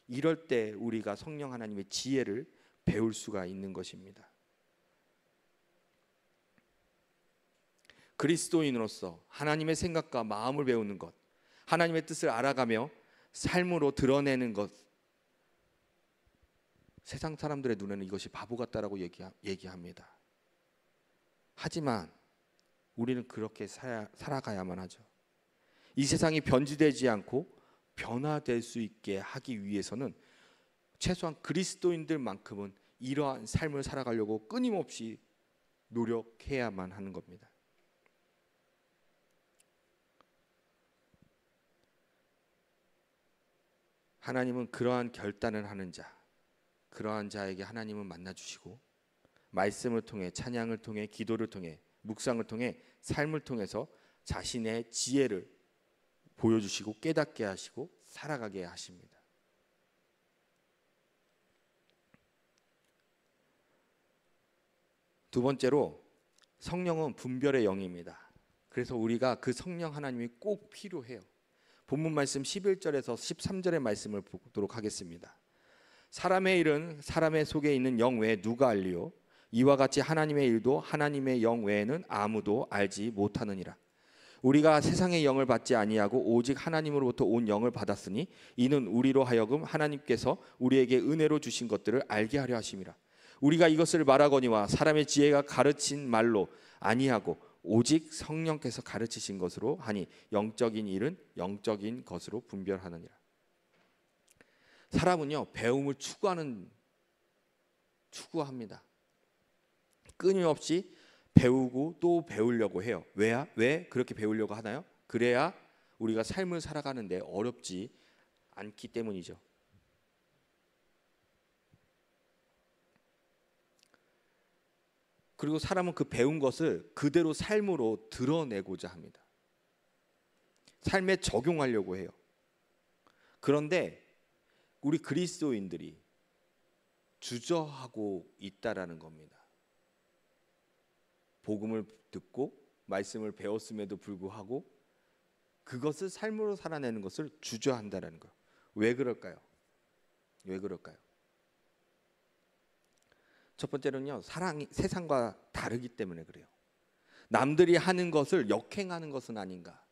이럴 때 우리가 성령 하나님의 지혜를 배울 수가 있는 것입니다. 그리스도인으로서 하나님의 생각과 마음을 배우는 것, 하나님의 뜻을 알아가며 삶으로 드러내는 것, 세상 사람들의 눈에는 이것이 바보 같다라고 얘기합니다. 하지만 우리는 그렇게 살아가야만 하죠. 이 세상이 변질되지 않고 변화될 수 있게 하기 위해서는 최소한 그리스도인들만큼은 이러한 삶을 살아가려고 끊임없이 노력해야만 하는 겁니다. 하나님은 그러한 결단을 하는 자, 그러한 자에게 하나님은 만나주시고 말씀을 통해, 찬양을 통해, 기도를 통해, 묵상을 통해, 삶을 통해서 자신의 지혜를 보여주시고 깨닫게 하시고 살아가게 하십니다. 두 번째로 성령은 분별의 영입니다. 그래서 우리가 그 성령 하나님이 꼭 필요해요. 본문 말씀 11절에서 13절의 말씀을 보도록 하겠습니다. 사람의 일은 사람의 속에 있는 영 외에 누가 알리요? 이와 같이 하나님의 일도 하나님의 영 외에는 아무도 알지 못하느니라. 우리가 세상의 영을 받지 아니하고 오직 하나님으로부터 온 영을 받았으니 이는 우리로 하여금 하나님께서 우리에게 은혜로 주신 것들을 알게 하려 하심이라. 우리가 이것을 말하거니와 사람의 지혜가 가르친 말로 아니하고 오직 성령께서 가르치신 것으로 하니 영적인 일은 영적인 것으로 분별하느니라. 사람은요, 배움을 추구합니다. 끊임없이 배우고 또 배우려고 해요. 왜 그렇게 배우려고 하나요? 그래야 우리가 삶을 살아가는데 어렵지 않기 때문이죠. 그리고 사람은 그 배운 것을 그대로 삶으로 드러내고자 합니다. 삶에 적용하려고 해요. 그런데 우리 그리스도인들이 주저하고 있다라는 겁니다. 복음을 듣고 말씀을 배웠음에도 불구하고 그것을 삶으로 살아내는 것을 주저한다라는 거예요. 왜 그럴까요? 왜 그럴까요? 첫 번째로는요, 사랑이 세상과 다르기 때문에 그래요. 남들이 하는 것을 역행하는 것은 아닌가,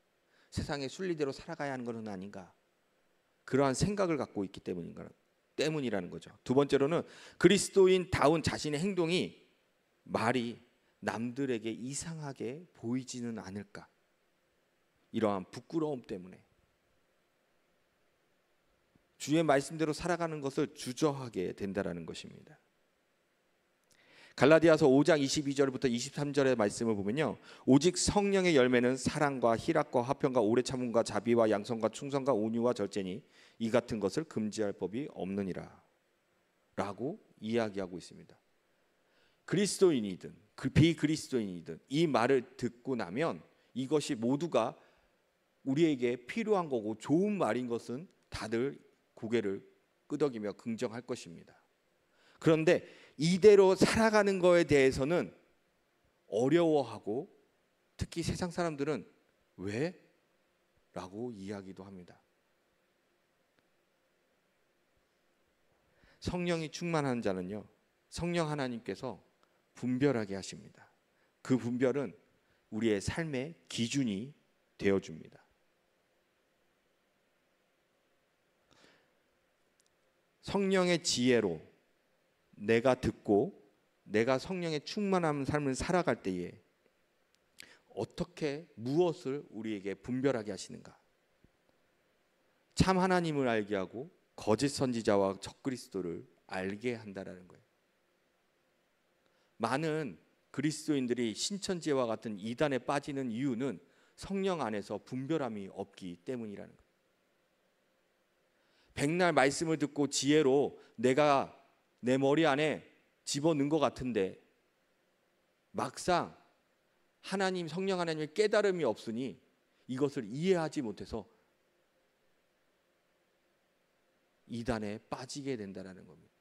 세상의 순리대로 살아가야 하는 것은 아닌가, 그러한 생각을 갖고 있기 때문이라는 거죠. 두 번째로는 그리스도인다운 자신의 행동이, 말이 남들에게 이상하게 보이지는 않을까, 이러한 부끄러움 때문에 주의 말씀대로 살아가는 것을 주저하게 된다라는 것입니다. 갈라디아서 5장 22절부터 23절의 말씀을 보면요, 오직 성령의 열매는 사랑과 희락과 화평과 오래 참음과 자비와 양선과 충성과 온유와 절제니 이 같은 것을 금지할 법이 없느니라 라고 이야기하고 있습니다. 그리스도인이든 비그리스도인이든 이 말을 듣고 나면 이것이 모두가 우리에게 필요한 거고 좋은 말인 것은 다들 고개를 끄덕이며 긍정할 것입니다. 그런데 이대로 살아가는 거에 대해서는 어려워하고, 특히 세상 사람들은 왜? 라고 이야기도 합니다. 성령이 충만한 자는요, 성령 하나님께서 분별하게 하십니다. 그 분별은 우리의 삶의 기준이 되어줍니다. 성령의 지혜로 내가 듣고 내가 성령의 충만한 삶을 살아갈 때에 어떻게 무엇을 우리에게 분별하게 하시는가? 참 하나님을 알게 하고 거짓 선지자와 적그리스도를 알게 한다라는 거예요. 많은 그리스도인들이 신천지와 같은 이단에 빠지는 이유는 성령 안에서 분별함이 없기 때문이라는 거예요. 백날 말씀을 듣고 지혜로 내가 내 머리 안에 집어넣은 것 같은데 막상 하나님, 성령 하나님의 깨달음이 없으니 이것을 이해하지 못해서 이단에 빠지게 된다는 겁니다.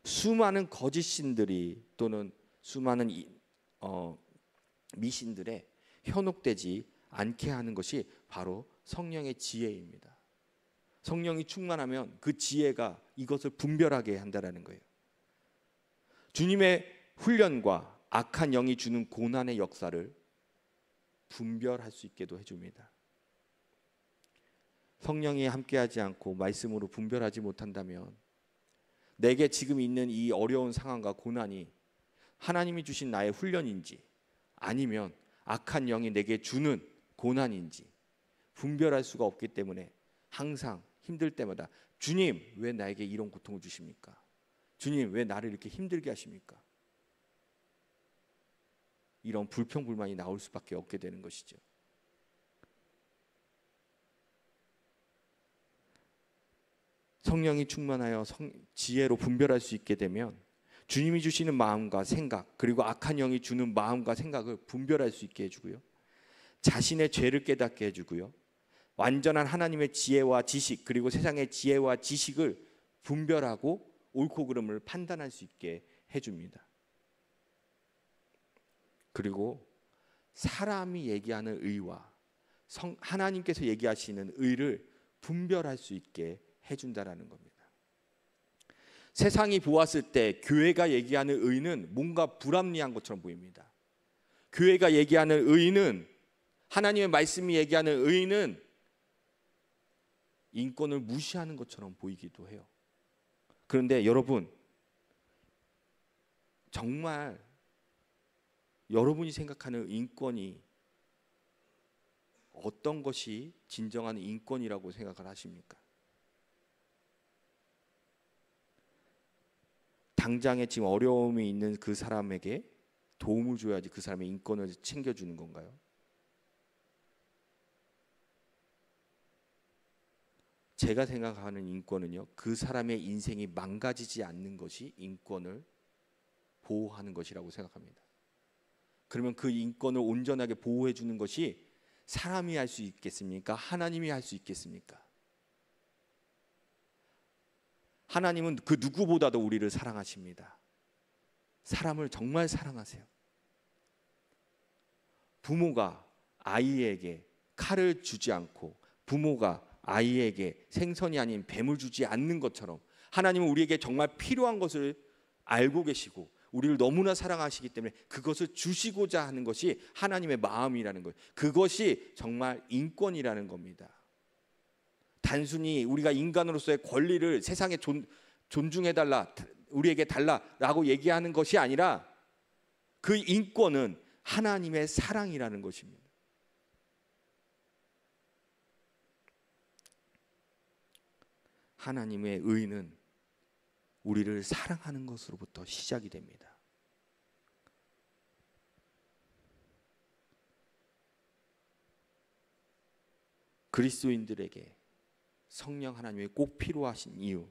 수많은 거짓 신들이 또는 수많은 미신들에 현혹되지 않게 하는 것이 바로 성령의 지혜입니다. 성령이 충만하면 그 지혜가 이것을 분별하게 한다는 거예요. 주님의 훈련과 악한 영이 주는 고난의 역사를 분별할 수 있게도 해줍니다. 성령이 함께하지 않고 말씀으로 분별하지 못한다면 내게 지금 있는 이 어려운 상황과 고난이 하나님이 주신 나의 훈련인지 아니면 악한 영이 내게 주는 고난인지 분별할 수가 없기 때문에 항상 힘들 때마다 주님, 왜 나에게 이런 고통을 주십니까? 주님, 왜 나를 이렇게 힘들게 하십니까? 이런 불평불만이 나올 수밖에 없게 되는 것이죠. 성령이 충만하여 지혜로 분별할 수 있게 되면 주님이 주시는 마음과 생각, 그리고 악한 영이 주는 마음과 생각을 분별할 수 있게 해주고요, 자신의 죄를 깨닫게 해주고요, 완전한 하나님의 지혜와 지식, 그리고 세상의 지혜와 지식을 분별하고 옳고 그름을 판단할 수 있게 해줍니다. 그리고 사람이 얘기하는 의와 하나님께서 얘기하시는 의를 분별할 수 있게 해준다라는 겁니다. 세상이 보았을 때 교회가 얘기하는 의는 뭔가 불합리한 것처럼 보입니다. 교회가 얘기하는 의는, 하나님의 말씀이 얘기하는 의는 인권을 무시하는 것처럼 보이기도 해요. 그런데 여러분, 정말 여러분이 생각하는 인권이 어떤 것이 진정한 인권이라고 생각을 하십니까? 당장에 지금 어려움이 있는 그 사람에게 도움을 줘야지 그 사람의 인권을 챙겨주는 건가요? 제가 생각하는 인권은요, 그 사람의 인생이 망가지지 않는 것이 인권을 보호하는 것이라고 생각합니다. 그러면 그 인권을 온전하게 보호해 주는 것이 사람이 할 수 있겠습니까? 하나님이 할 수 있겠습니까? 하나님은 그 누구보다도 우리를 사랑하십니다. 사람을 정말 사랑하세요. 부모가 아이에게 칼을 주지 않고 부모가 아이에게 생선이 아닌 뱀을 주지 않는 것처럼 하나님은 우리에게 정말 필요한 것을 알고 계시고 우리를 너무나 사랑하시기 때문에 그것을 주시고자 하는 것이 하나님의 마음이라는 거예요. 그것이 정말 인권이라는 겁니다. 단순히 우리가 인간으로서의 권리를 세상에 존중해달라, 우리에게 달라라고 얘기하는 것이 아니라 그 인권은 하나님의 사랑이라는 것입니다. 하나님의 의는 우리를 사랑하는 것으로부터 시작이 됩니다. 그리스도인들에게 성령 하나님이 꼭 필요하신 이유,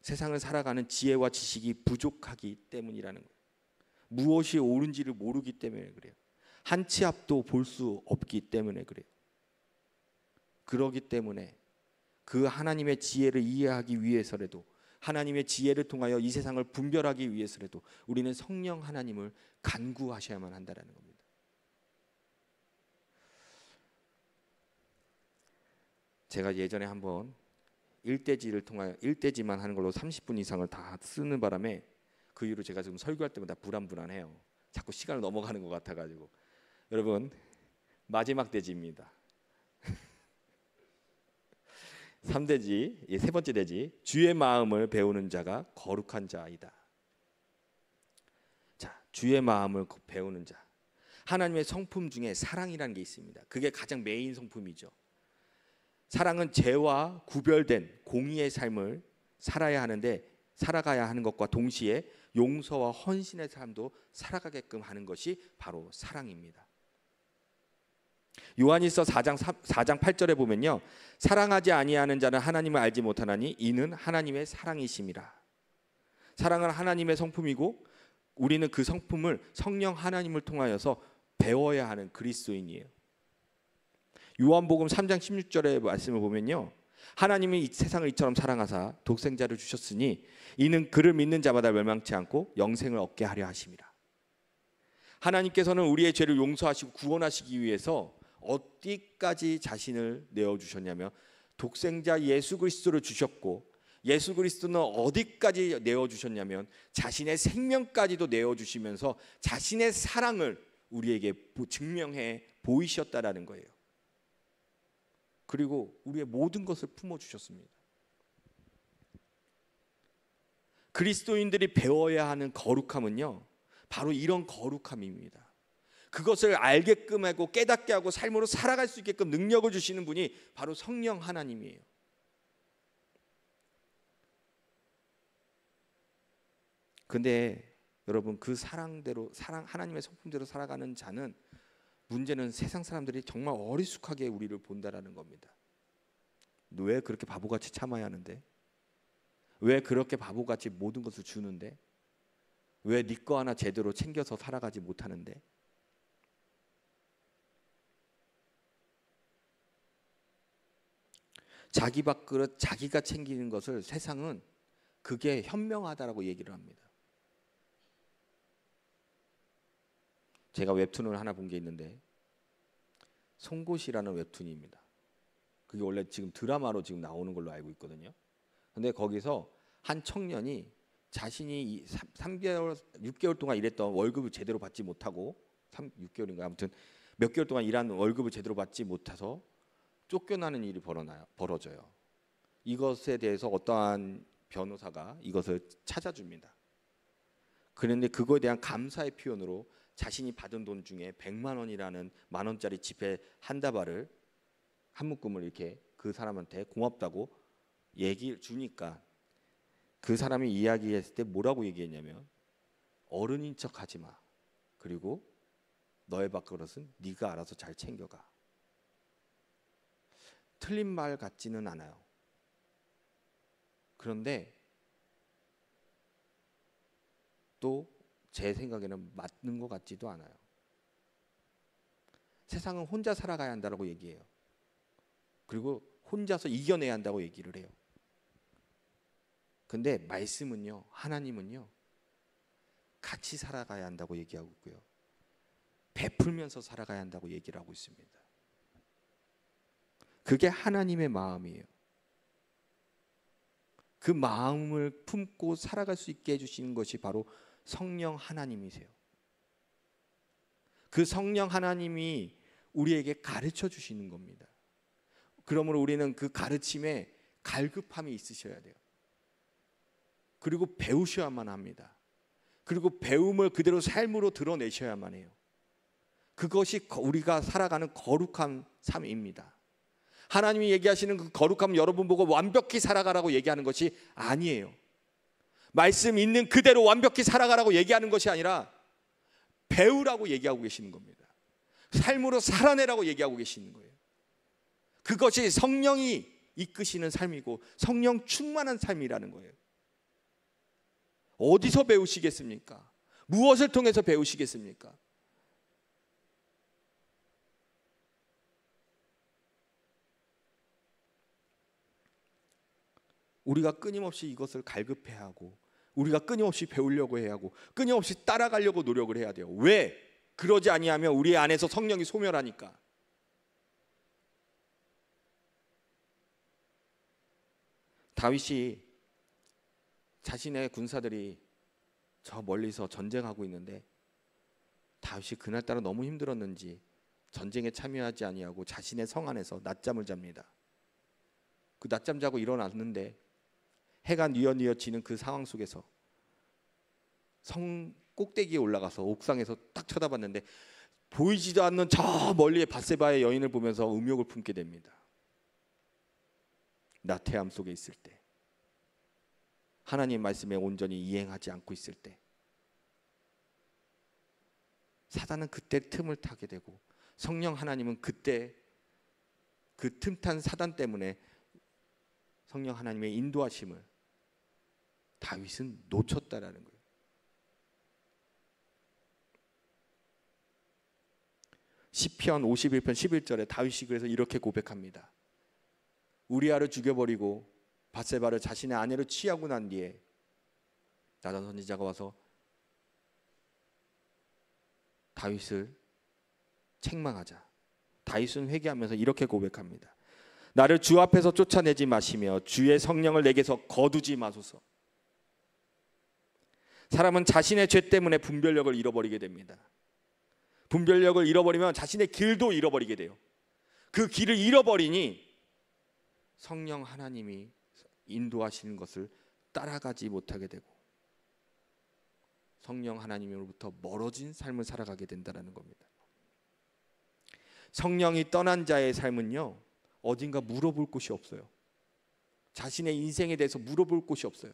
세상을 살아가는 지혜와 지식이 부족하기 때문이라는 거예요. 무엇이 옳은지를 모르기 때문에 그래요. 한 치 앞도 볼 수 없기 때문에 그래요. 그러기 때문에 그 하나님의 지혜를 이해하기 위해서라도, 하나님의 지혜를 통하여 이 세상을 분별하기 위해서라도 우리는 성령 하나님을 간구하셔야만 한다는 겁니다. 제가 예전에 한번 일대지를 통하여 일대지만 하는 걸로 30분 이상을 다 쓰는 바람에 그 이후로 제가 지금 설교할 때마다 불안해요. 자꾸 시간을 넘어가는 것 같아가지고. 여러분, 마지막 대지입니다. 3대지, 세 번째 대지, 주의 마음을 배우는 자가 거룩한 자이다. 자, 주의 마음을 배우는 자. 하나님의 성품 중에 사랑이라는 게 있습니다. 그게 가장 메인 성품이죠. 사랑은 죄와 구별된 공의의 삶을 살아가야 하는 것과 동시에 용서와 헌신의 삶도 살아가게끔 하는 것이 바로 사랑입니다. 요한일서 4장 8절에 보면요, 사랑하지 아니하는 자는 하나님을 알지 못하나니 이는 하나님의 사랑이심이라. 사랑은 하나님의 성품이고 우리는 그 성품을 성령 하나님을 통하여서 배워야 하는 그리스도인이에요. 요한복음 3장 16절의 말씀을 보면요, 하나님이 이 세상을 이처럼 사랑하사 독생자를 주셨으니 이는 그를 믿는 자마다 멸망치 않고 영생을 얻게 하려 하심이라. 하나님께서는 우리의 죄를 용서하시고 구원하시기 위해서 어디까지 자신을 내어주셨냐면 독생자 예수 그리스도를 주셨고, 예수 그리스도는 어디까지 내어주셨냐면 자신의 생명까지도 내어주시면서 자신의 사랑을 우리에게 증명해 보이셨다라는 거예요. 그리고 우리의 모든 것을 품어주셨습니다. 그리스도인들이 배워야 하는 거룩함은요, 바로 이런 거룩함입니다. 그것을 알게끔 하고 깨닫게 하고 삶으로 살아갈 수 있게끔 능력을 주시는 분이 바로 성령 하나님이에요. 근데 여러분, 그 사랑대로, 하나님의 성품대로 살아가는 자는, 문제는 세상 사람들이 정말 어리숙하게 우리를 본다라는 겁니다. 왜 그렇게 바보같이 참아야 하는데? 왜 그렇게 바보같이 모든 것을 주는데? 왜 네 거 하나 제대로 챙겨서 살아가지 못하는데? 자기 밥그릇 자기가 챙기는 것을 세상은 그게 현명하다라고 얘기를 합니다. 제가 웹툰을 하나 본 게 있는데, 송곳이라는 웹툰입니다. 그게 원래 지금 드라마로 지금 나오는 걸로 알고 있거든요. 근데 거기서 한 청년이 자신이 6개월 동안 일했던 월급을 제대로 받지 못하고, 6개월인가 아무튼 몇 개월 동안 일한 월급을 제대로 받지 못해서 쫓겨나는 일이 벌어져요. 이것에 대해서 어떠한 변호사가 이것을 찾아줍니다. 그런데 그거에 대한 감사의 표현으로 자신이 받은 돈 중에 100만 원이라는 만원짜리 지폐 한 다발을, 한 묶음을 이렇게 그 사람한테 고맙다고 얘기를 주니까 그 사람이 이야기했을 때 뭐라고 얘기했냐면, 어른인 척 하지 마. 그리고 너의 밥그릇은 네가 알아서 잘 챙겨가. 틀린 말 같지는 않아요. 그런데 또 제 생각에는 맞는 것 같지도 않아요. 세상은 혼자 살아가야 한다고 얘기해요. 그리고 혼자서 이겨내야 한다고 얘기를 해요. 근데 말씀은요, 하나님은요, 같이 살아가야 한다고 얘기하고 있고요. 베풀면서 살아가야 한다고 얘기를 하고 있습니다. 그게 하나님의 마음이에요. 그 마음을 품고 살아갈 수 있게 해주시는 것이 바로 성령 하나님이세요. 그 성령 하나님이 우리에게 가르쳐 주시는 겁니다. 그러므로 우리는 그 가르침에 갈급함이 있으셔야 돼요. 그리고 배우셔야만 합니다. 그리고 배움을 그대로 삶으로 드러내셔야만 해요. 그것이 우리가 살아가는 거룩한 삶입니다. 하나님이 얘기하시는 그 거룩함, 여러분 보고 완벽히 살아가라고 얘기하는 것이 아니에요. 말씀 있는 그대로 완벽히 살아가라고 얘기하는 것이 아니라 배우라고 얘기하고 계시는 겁니다. 삶으로 살아내라고 얘기하고 계시는 거예요. 그것이 성령이 이끄시는 삶이고 성령 충만한 삶이라는 거예요. 어디서 배우시겠습니까? 무엇을 통해서 배우시겠습니까? 우리가 끊임없이 이것을 갈급해하고 우리가 끊임없이 배우려고 해야 하고 끊임없이 따라가려고 노력을 해야 돼요. 왜? 그러지 아니하면 우리 안에서 성령이 소멸하니까. 다윗이 자신의 군사들이 저 멀리서 전쟁하고 있는데 다윗이 그날따라 너무 힘들었는지 전쟁에 참여하지 아니하고 자신의 성 안에서 낮잠을 잡니다. 그 낮잠 자고 일어났는데 해가 뉘엿뉘엿 지는 그 상황 속에서 성 꼭대기에 올라가서 옥상에서 딱 쳐다봤는데 보이지도 않는 저 멀리의 밧세바의 여인을 보면서 음욕을 품게 됩니다. 나태함 속에 있을 때, 하나님 말씀에 온전히 이행하지 않고 있을 때, 사단은 그때 틈을 타게 되고 성령 하나님은 그때 그 틈탄 사단 때문에 성령 하나님의 인도하심을 다윗은 놓쳤다라는 거예요. 시편 51편 11절에 다윗이 그래서 이렇게 고백합니다. 우리아를 죽여버리고 밧세바를 자신의 아내로 취하고 난 뒤에 나단 선지자가 와서 다윗을 책망하자. 다윗은 회개하면서 이렇게 고백합니다. 나를 주 앞에서 쫓아내지 마시며 주의 성령을 내게서 거두지 마소서. 사람은 자신의 죄 때문에 분별력을 잃어버리게 됩니다. 분별력을 잃어버리면 자신의 길도 잃어버리게 돼요. 그 길을 잃어버리니 성령 하나님이 인도하시는 것을 따라가지 못하게 되고 성령 하나님으로부터 멀어진 삶을 살아가게 된다는 겁니다. 성령이 떠난 자의 삶은요, 어딘가 물어볼 곳이 없어요. 자신의 인생에 대해서 물어볼 곳이 없어요.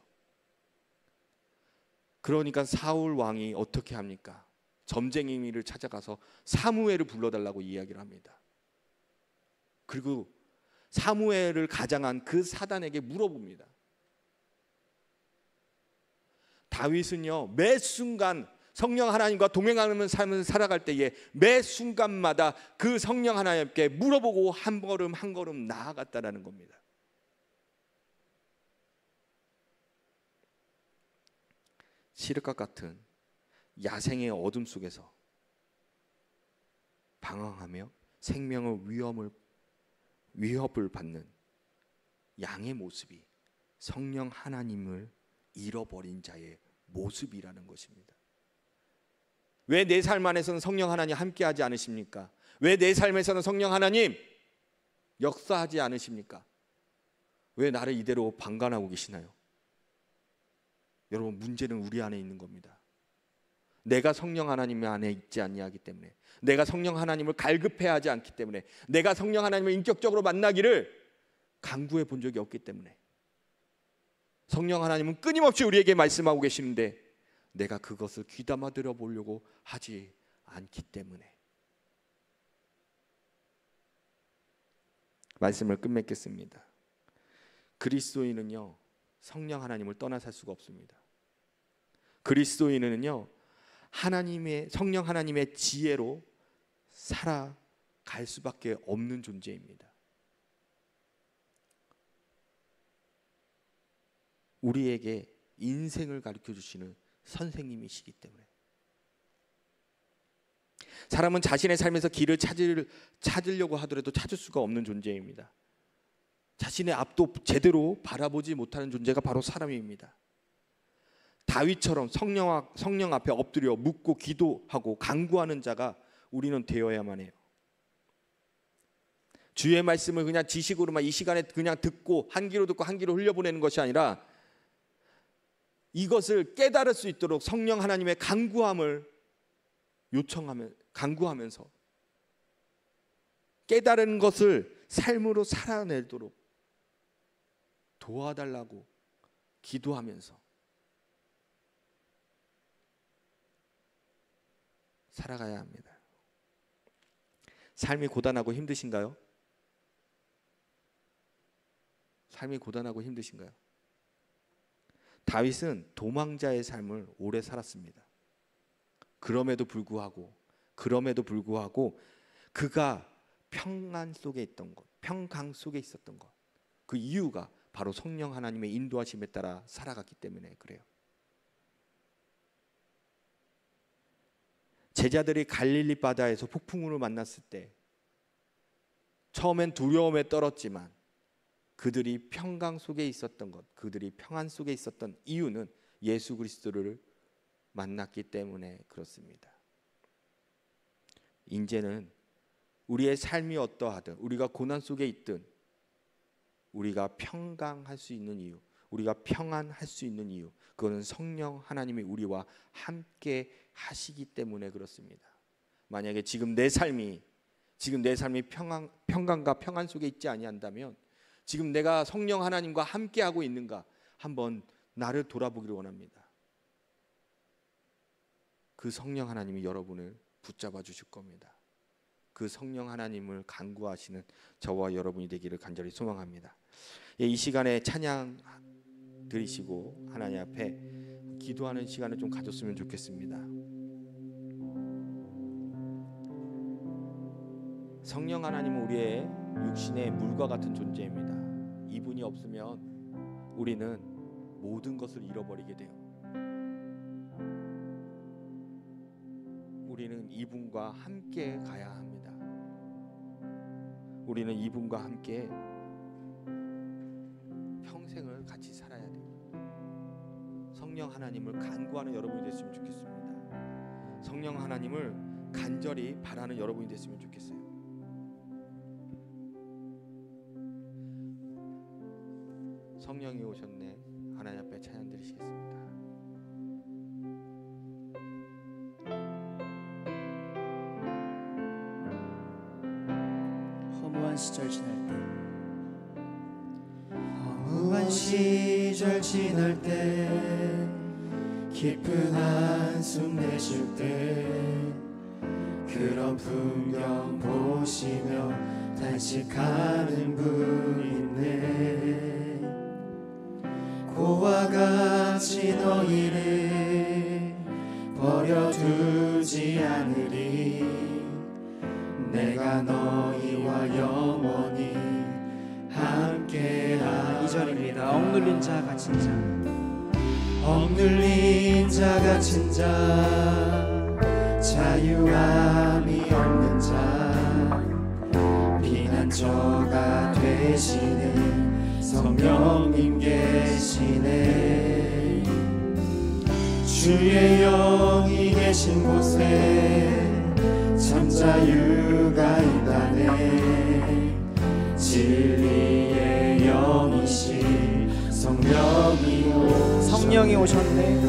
그러니까 사울 왕이 어떻게 합니까? 점쟁이를 찾아가서 사무엘을 불러달라고 이야기를 합니다. 그리고 사무엘을 가장한 그 사단에게 물어봅니다. 다윗은요, 매 순간 성령 하나님과 동행하는 삶을 살아갈 때에 매 순간마다 그 성령 하나님께 물어보고 한 걸음 한 걸음 나아갔다라는 겁니다. 시륵과 같은 야생의 어둠 속에서 방황하며 생명의 위협을 받는 양의 모습이 성령 하나님을 잃어버린 자의 모습이라는 것입니다. 왜 내 삶 안에서는 성령 하나님 함께하지 않으십니까? 왜 내 삶에서는 성령 하나님 역사하지 않으십니까? 왜 나를 이대로 방관하고 계시나요? 여러분, 문제는 우리 안에 있는 겁니다. 내가 성령 하나님 안에 있지 아니하기 때문에, 내가 성령 하나님을 갈급해하지 않기 때문에, 내가 성령 하나님을 인격적으로 만나기를 강구해 본 적이 없기 때문에, 성령 하나님은 끊임없이 우리에게 말씀하고 계시는데 내가 그것을 귀담아 들어보려고 하지 않기 때문에. 말씀을 끝맺겠습니다. 그리스도인은요, 성령 하나님을 떠나 살 수가 없습니다. 그리스도인은요, 성령 하나님의 지혜로 살아갈 수밖에 없는 존재입니다. 우리에게 인생을 가르쳐 주시는 선생님이시기 때문에 사람은 자신의 삶에서 길을 찾으려고 하더라도 찾을 수가 없는 존재입니다. 자신의 앞도 제대로 바라보지 못하는 존재가 바로 사람입니다. 다윗처럼 성령 앞에 엎드려 묻고 기도하고 간구하는 자가 우리는 되어야만 해요. 주의 말씀을 그냥 지식으로만 이 시간에 그냥 듣고 한 귀로 듣고 한 귀로 흘려보내는 것이 아니라 이것을 깨달을 수 있도록 성령 하나님의 간구함을 간구하면서 깨달은 것을 삶으로 살아내도록 도와달라고 기도하면서 살아가야 합니다. 삶이 고단하고 힘드신가요? 삶이 고단하고 힘드신가요? 다윗은 도망자의 삶을 오래 살았습니다. 그럼에도 불구하고 그가 평강 속에 있었던 것, 그 이유가 바로 성령 하나님의 인도하심에 따라 살아갔기 때문에 그래요. 제자들이 갈릴리 바다에서 폭풍우를 만났을 때 처음엔 두려움에 떨었지만 그들이 평강 속에 있었던 것, 그들이 평안 속에 있었던 이유는 예수 그리스도를 만났기 때문에 그렇습니다. 이제는 우리의 삶이 어떠하든 우리가 고난 속에 있든 우리가 평강할 수 있는 이유, 우리가 평안할 수 있는 이유, 그거는 성령 하나님이 우리와 함께 하시기 때문에 그렇습니다. 만약에 지금 내 삶이 평강과 평안 속에 있지 아니한다면 지금 내가 성령 하나님과 함께 하고 있는가 한번 나를 돌아보기를 원합니다. 그 성령 하나님이 여러분을 붙잡아 주실 겁니다. 그 성령 하나님을 간구하시는 저와 여러분이 되기를 간절히 소망합니다. 이 시간에 찬양 드리시고 하나님 앞에 기도하는 시간을 좀 가졌으면 좋겠습니다. 성령 하나님은 우리의 육신의 물과 같은 존재입니다. 이분이 없으면 우리는 모든 것을 잃어버리게 돼요. 우리는 이분과 함께 가야 합니다. 우리는 이분과 함께 평생을 같이 살아야 돼요. 성령 하나님을 간구하는 여러분이 됐으면 좋겠습니다. 성령 하나님을 간절히 바라는 여러분이 됐으면 좋겠어요. 성령이 오셨네. 하나님 앞에 찬양 드리시겠습니다. 허무한 시절 지날 때, 허무한 시절 지날 때, 깊은 한숨 내쉴 때, 그런 풍경 보시며 단식하는 분 있네. 고와 같이 너희를 버려두지 않으리. 내가 너희와 영원히 함께하리. 2절입니다. 억눌린 자 갇힌 자, 억눌린 자 갇힌 자, 자유함이 없는 자, 피난처가 되시는 성령님 계시네. 주의 영이 계신 곳에 참 자유가 있다네. 진리의 영이신 성령이 오셨네.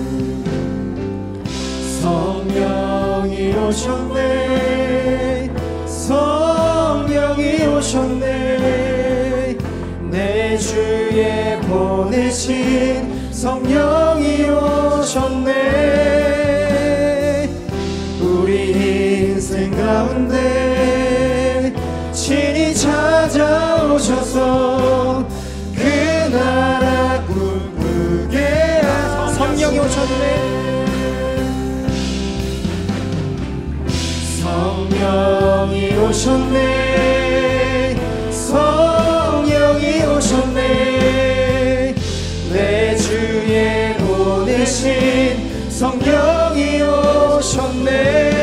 성령이 오셨네. 성령이 오셨네. 내 주에 보내신 성령이 오셨네. 우리 인생 가운데 친히 찾아오셔서 그 나라 꿈꾸게 하소서. 성령이 오셨네. 성령이 오셨네. 성령이 오셨네. 내 주에 보내신 성령이 오셨네.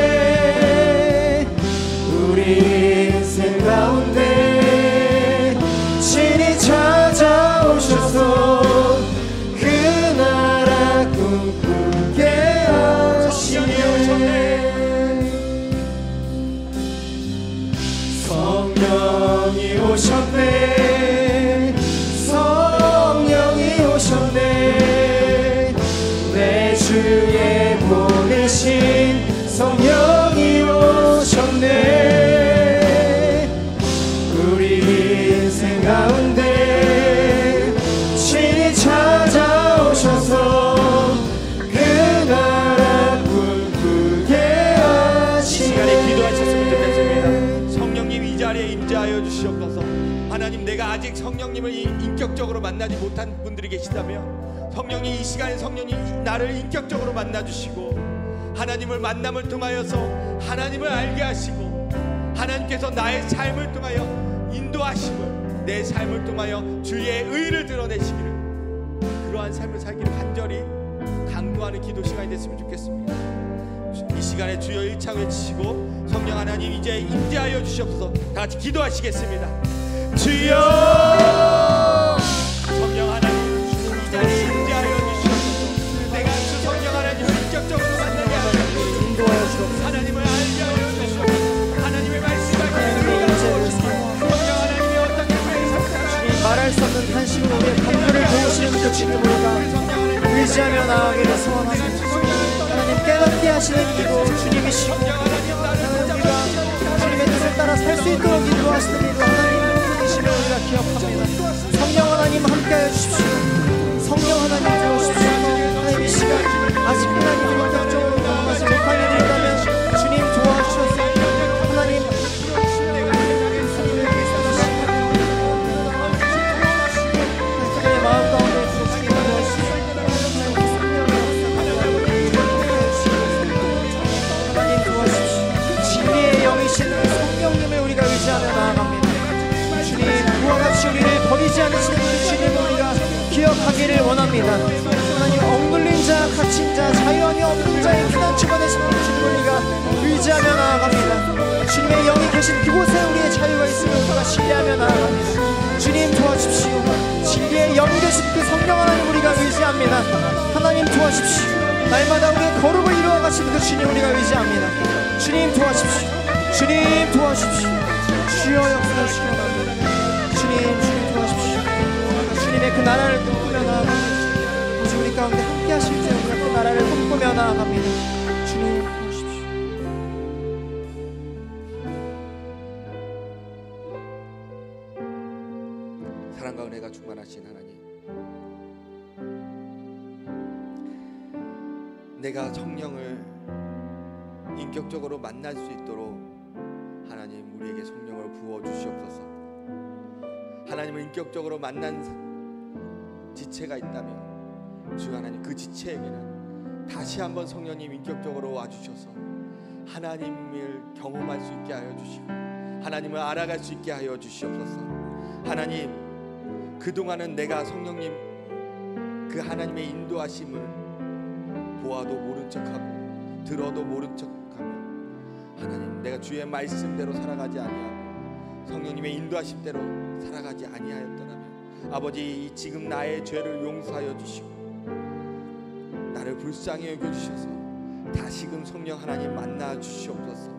성령이 오셨네 성령이 오셨네 내 주에 보내신 성령이 오셨네 우리 인생 가운데 친히 찾아오셔서 그 나라 꿈꾸게 하시네 시간에 기도하셨으면 좋겠습니다. 성령님 이 자리에 임재하여 주시옵소서. 하나님, 내가 아직 성령님을 인격적으로 만나지 못한 분들이 계시다면 성령님 이 시간에 성령님 나를 인격적으로 만나주시고 하나님을 만남을 통하여서 하나님을 알게 하시고 하나님께서 나의 삶을 통하여 인도하심을 내 삶을 통하여 주의 의를 드러내시기를 그러한 삶을 살기를 간절히 강구하는 기도 시간이 됐으면 좋겠습니다. 이 시간에 주여 일창 외치시고 성령 하나님 이제 임재하여 주시옵소서. 다 같이 기도하시겠습니다. 주여 성령 하나님 이 자리에 임재하여 주시옵소서. 내가 주 성령 하나님을 인격적으로 만나게 하여 주시옵소서. 하나님을 알게 하여 주시옵소서. 하나님의 말씀을 성령 하나님이 어떻게 주님 말할 수 없는 탄식으로 우리의 감동을 도우시는 그 주님 우리가 의지하며 나아가기를 소원합니다. 하나님 깨닫게 하시는 기도 주님이시고 하나님 우리가 주님의 뜻을 따라 살 수 있도록 인도하시는 이도 하나님 분이심을 우리가 기억합니다. 성령 하나님 함께하여 주십시오. 성령 하나님 도우십시오. 하나님 이 시간 아직 하나님을 인격적으로 경험하지 못한 일이 있다면 주님 도와주셔서 하나님 그들의 마음 가운데 주님을 도와주시고 하나님 도와주십시오. 진리의 영이신 성령님을 우리가 의지하며 나아갑니다. 주님 그와 같이 우리를 버리지 않으시는 그 주님을 우리가 기억하기를 원합니다. 하나님 억눌린 자, 갇힌 자, 자유함이 없는 자의 피난처가 되시는 주님을 우리가 의지하며 나아갑니다. 주님의 영이 계신 그곳에 우리의 자유가 있음을 우리가 신뢰하며 나아갑니다. 주님 도와주십시오. 진리의 영이 되신 그 성령 하나님 우리가 의지합니다. 하나님 도와주십시오. 날마다 우리의 거룩을 이루어 가시는 그 주님 우리가 의지합니다. 주님 도와주십시오. 주님 도와주십시오. 주여 역사하시기 원합니다. 주님 도와주십시오. 주님의 그 나라를 꿈꾸며 나아갑니다. 오직 우리 가운데 함께 하실 때 우리가 그 나라를 꿈꾸며 나아갑니다. 주님 도와주십시오. 사랑과 은혜가 충만하신 하나님, 내가 성령을 인격적으로 만날 수 있도록 하나님 우리에게 성령을 부어 주시옵소서. 하나님을 인격적으로 만난 지체가 있다면 주 하나님 그 지체에게는 다시 한번 성령님 인격적으로 와주셔서 하나님을 경험할 수 있게 하여 주시고 하나님을 알아갈 수 있게 하여 주시옵소서. 하나님, 그동안은 내가 성령님 그 하나님의 인도하심을 보아도 모른 척하고 들어도 모른 척하며 하나님 내가 주의 말씀대로 살아가지 아니하고 성령님의 인도하심대로 살아가지 아니하였더라면 아버지 지금 나의 죄를 용서하여 주시고 나를 불쌍히 여겨주셔서 다시금 성령 하나님 만나 주시옵소서.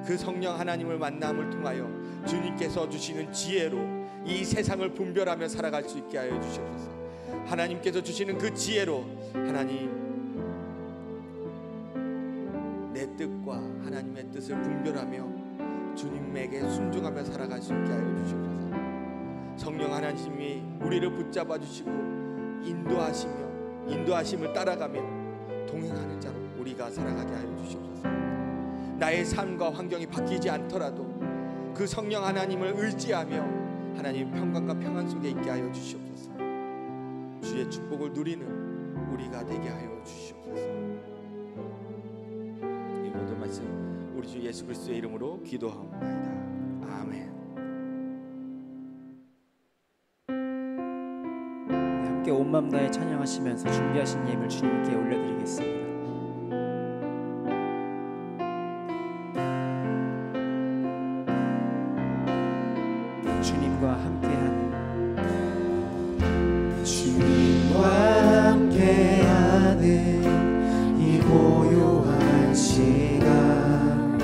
그 성령 하나님을 만남을 통하여 주님께서 주시는 지혜로 이 세상을 분별하며 살아갈 수 있게 하여 주시옵소서. 하나님께서 주시는 그 지혜로 하나님 내 뜻과 하나님의 뜻을 분별하며 주님에게 순종하며 살아갈 수 있게 하여 주시옵소서. 성령 하나님이 우리를 붙잡아 주시고 인도하심을 따라가며 동행하는 자로 우리가 살아가게 하여 주시옵소서. 나의 삶과 환경이 바뀌지 않더라도 그 성령 하나님을 의지하며 하나님 평강과 평안 속에 있게 하여 주시옵소서. 주의 축복을 누리는 우리가 되게 하여 주시옵소서. 이 모든 말씀 우리 주 예수 그리스도의 이름으로 기도하옵나이다. 아멘. 함께 온 마음 다해 찬양하시면서 준비하신 예물 주님께 올려드리겠습니다. 주님과 함께하는 이 고요한 시간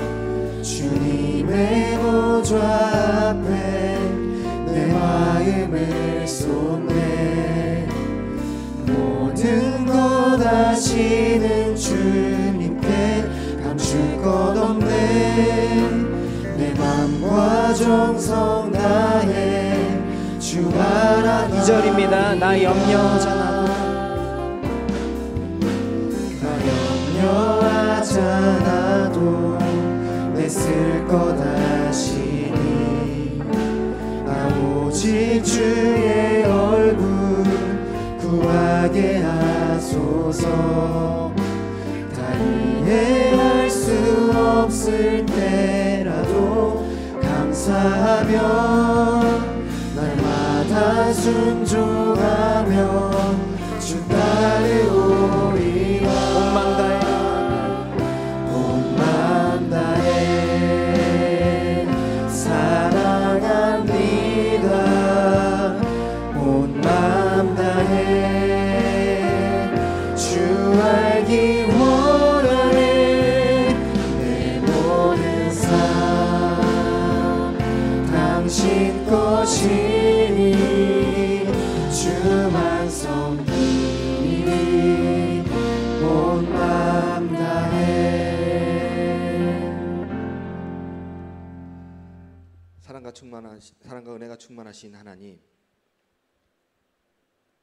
주님의 보좌 앞에 내 마음을 쏟네. 모든 것 아시는 주님께 감출 것 없네. 내 맘과 정성 다해 주 바라. 2절입니다. 나 염려하잖아도 염려하잖아도 내 쓸 것 아시니. 나 오직 주의 얼굴 구하게 하소서. 다 이해할 수 없을 때라도 감사하며 날마다 순종하며 주 따르오리라. 온 마음 다해 사랑합니다. 온 마음 다해 주 알기 원하네. 내 모든 삶 당신 것이니 주만 섬기니 온 마음 다해. 사랑과 은혜가 충만하신 하나님,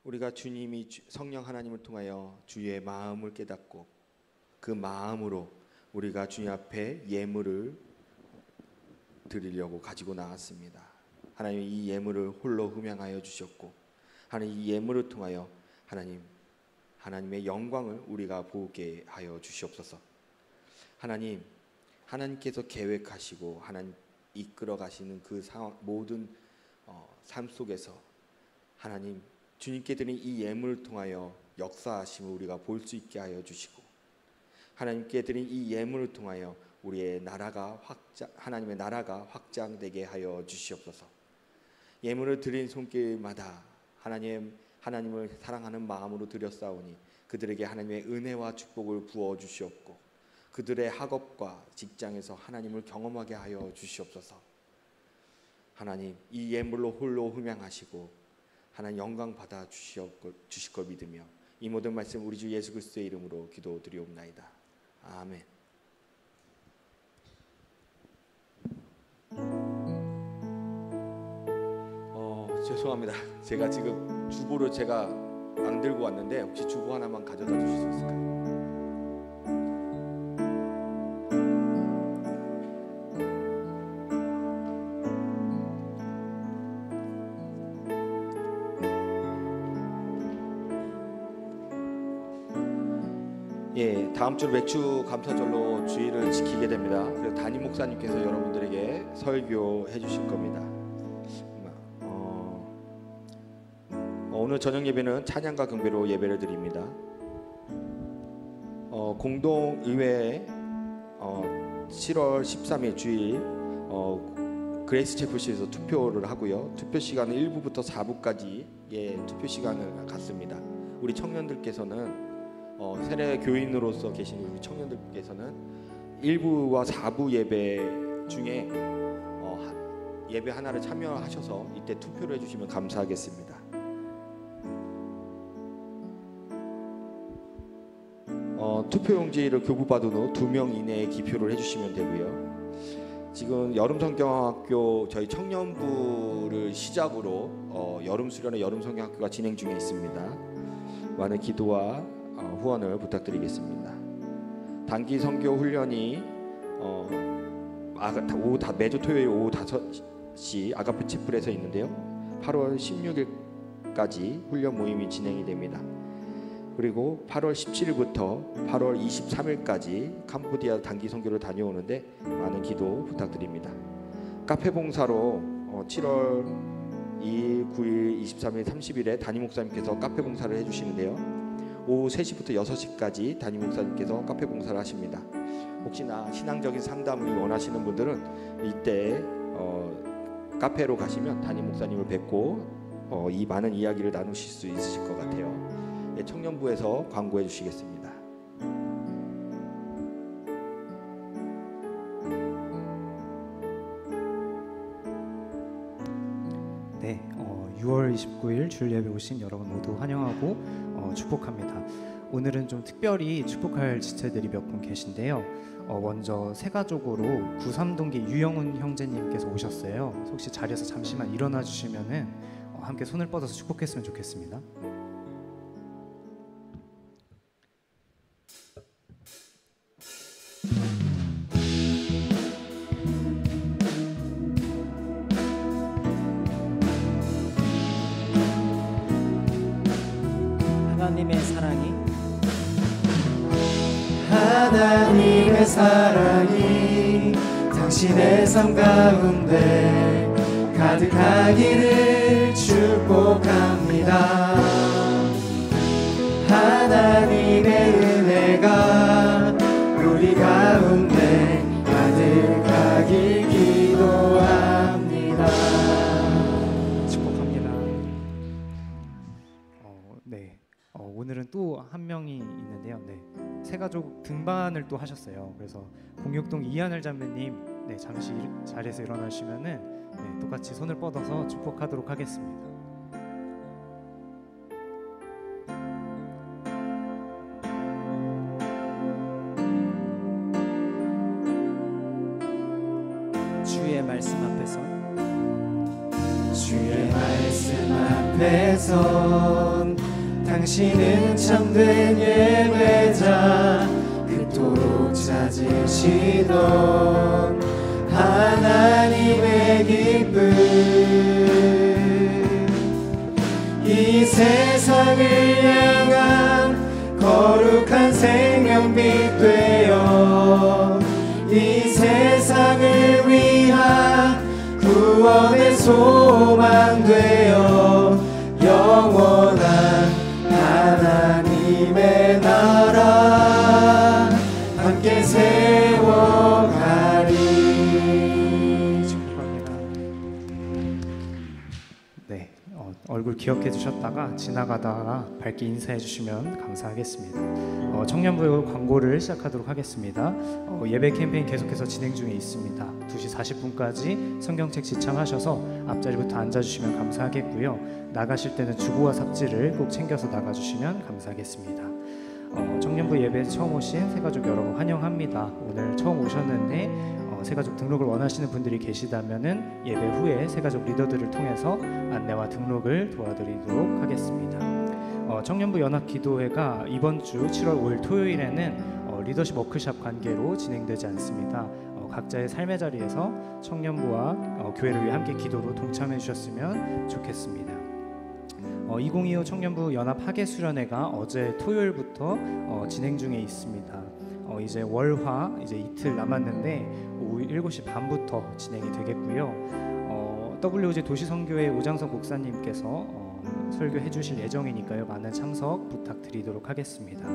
우리가 주님이 성령 하나님을 통하여 주의 마음을 깨닫고 그 마음으로 우리가 주님 앞에 예물을 드리려고 가지고 나왔습니다. 하나님, 이 예물을 홀로 흠양하여 주셨고, 하나님, 이 예물을 통하여 하나님의 영광을 우리가 보게 하여 주시옵소서. 하나님, 하나님께서 계획하시고 하나님 이끌어 가시는 그 상황, 모든 삶 속에서 하나님, 주님께 드린 이 예물을 통하여 역사하심을 우리가 볼 수 있게 하여 주시고, 하나님께 드린 이 예물을 통하여 우리의 나라가 하나님의 나라가 확장되게 하여 주시옵소서. 예물을 드린 손길마다 하나님을 사랑하는 마음으로 드렸사오니 그들에게 하나님의 은혜와 축복을 부어 주시옵고, 그들의 학업과 직장에서 하나님을 경험하게 하여 주시옵소서. 하나님, 이 예물로 홀로 흠양하시고 하나님 영광 받아 주실 걸 믿으며 이 모든 말씀 우리 주 예수 그리스도의 이름으로 기도드리옵나이다. 아멘. 죄송합니다. 제가 지금 주보를 제가 안 들고 왔는데 혹시 주보 하나만 가져다 주실 수 있을까요? 예, 다음 주 맥주 감사절로 주의를 지키게 됩니다. 그래서 담임 목사님께서 여러분들에게 설교해 주실 겁니다. 오늘 저녁 예배는 찬양과 경배로 예배를 드립니다. 공동의회에 7월 13일 주일 그레이스 채플시에서 투표를 하고요. 투표 시간은 1부부터 4부까지 투표 시간을 갖습니다. 우리 청년들께서는 세례 교인으로서 계신 우리 청년들께서는 1부와 4부 예배 중에 예배 하나를 참여하셔서 이때 투표를 해주시면 감사하겠습니다. 투표용지를 교부받은 후 2명 이내에 기표를 해주시면 되고요. 지금 여름성경학교 저희 청년부를 시작으로 여름수련회 여름성경학교가 진행 중에 있습니다. 많은 기도와 후원을 부탁드리겠습니다. 단기 선교 훈련이 매주 토요일 오후 5시 아가페 채플에서 있는데요. 8월 16일까지 훈련 모임이 진행이 됩니다. 그리고 8월 17일부터 8월 23일까지 캄보디아 단기 선교를 다녀오는데 많은 기도 부탁드립니다. 카페 봉사로 7월 2일, 9일, 23일, 30일에 담임 목사님께서 카페 봉사를 해주시는데요. 오후 3시부터 6시까지 담임 목사님께서 카페 봉사를 하십니다. 혹시나 신앙적인 상담을 원하시는 분들은 이때 카페로 가시면 담임 목사님을 뵙고 이 많은 이야기를 나누실 수 있으실 것 같아요. 청년부에서 광고해 주시겠습니다. 6월 29일 주일 예배 오신 여러분 모두 환영하고 축복합니다. 오늘은 좀 특별히 축복할 지체들이 몇 분 계신데요. 먼저 새가족으로 구삼동기 유영훈 형제님께서 오셨어요. 혹시 자리에서 잠시만 일어나 주시면은 함께 손을 뻗어서 축복했으면 좋겠습니다. 하나님의 사랑이 하나님의 사랑이 당신의 삶 가운데 가득하기를 축복합니다. 하나님의 은혜가 우리 가운데 가득하길 기도합니다. 축복합니다. 네. 오늘은 또 한 명이 있는데요. 네. 새가족 등반을 또 하셨어요. 그래서 공육동 이하늘 자매님, 네, 잠시 자리에서 일어나시면은 네, 똑같이 손을 뻗어서 축복하도록 하겠습니다. 주의 말씀 앞에서 주의 말씀 앞에선 당신은 참된 예배자 그토록 찾으시던 하나님의 기쁨 이 세상을 향한 거룩한 생명빛 되어 이 세상을 위한 구원의 소망 되어 영원한 하나님의 나라 함께 세워가리. 축복합니다. 네, 얼굴 기억해 주셨다가 지나가다가 밝게 인사해 주시면 감사하겠습니다. 청년부 광고를 시작하도록 하겠습니다. 예배 캠페인 계속해서 진행 중에 있습니다. 2시 40분까지 성경책 지참하셔서 앞자리부터 앉아주시면 감사하겠고요. 나가실 때는 주보와 삽지를 꼭 챙겨서 나가주시면 감사하겠습니다. 청년부 예배에 처음 오신 새가족 여러분 환영합니다. 오늘 처음 오셨는데 새가족 등록을 원하시는 분들이 계시다면은 예배 후에 새가족 리더들을 통해서 안내와 등록을 도와드리도록 하겠습니다. 청년부 연합기도회가 이번 주 7월 5일 토요일에는 리더십 워크숍 관계로 진행되지 않습니다. 각자의 삶의 자리에서 청년부와 교회를 위해 함께 기도로 동참해 주셨으면 좋겠습니다. 2025 청년부 연합 학예 수련회가 어제 토요일부터 진행 중에 있습니다. 이제 월화 이제 이틀 남았는데 오후 7시 반부터 진행이 되겠고요. WOG 도시선교회 오장석 목사님께서 설교해 주실 예정이니까요. 많은 참석 부탁드리도록 하겠습니다.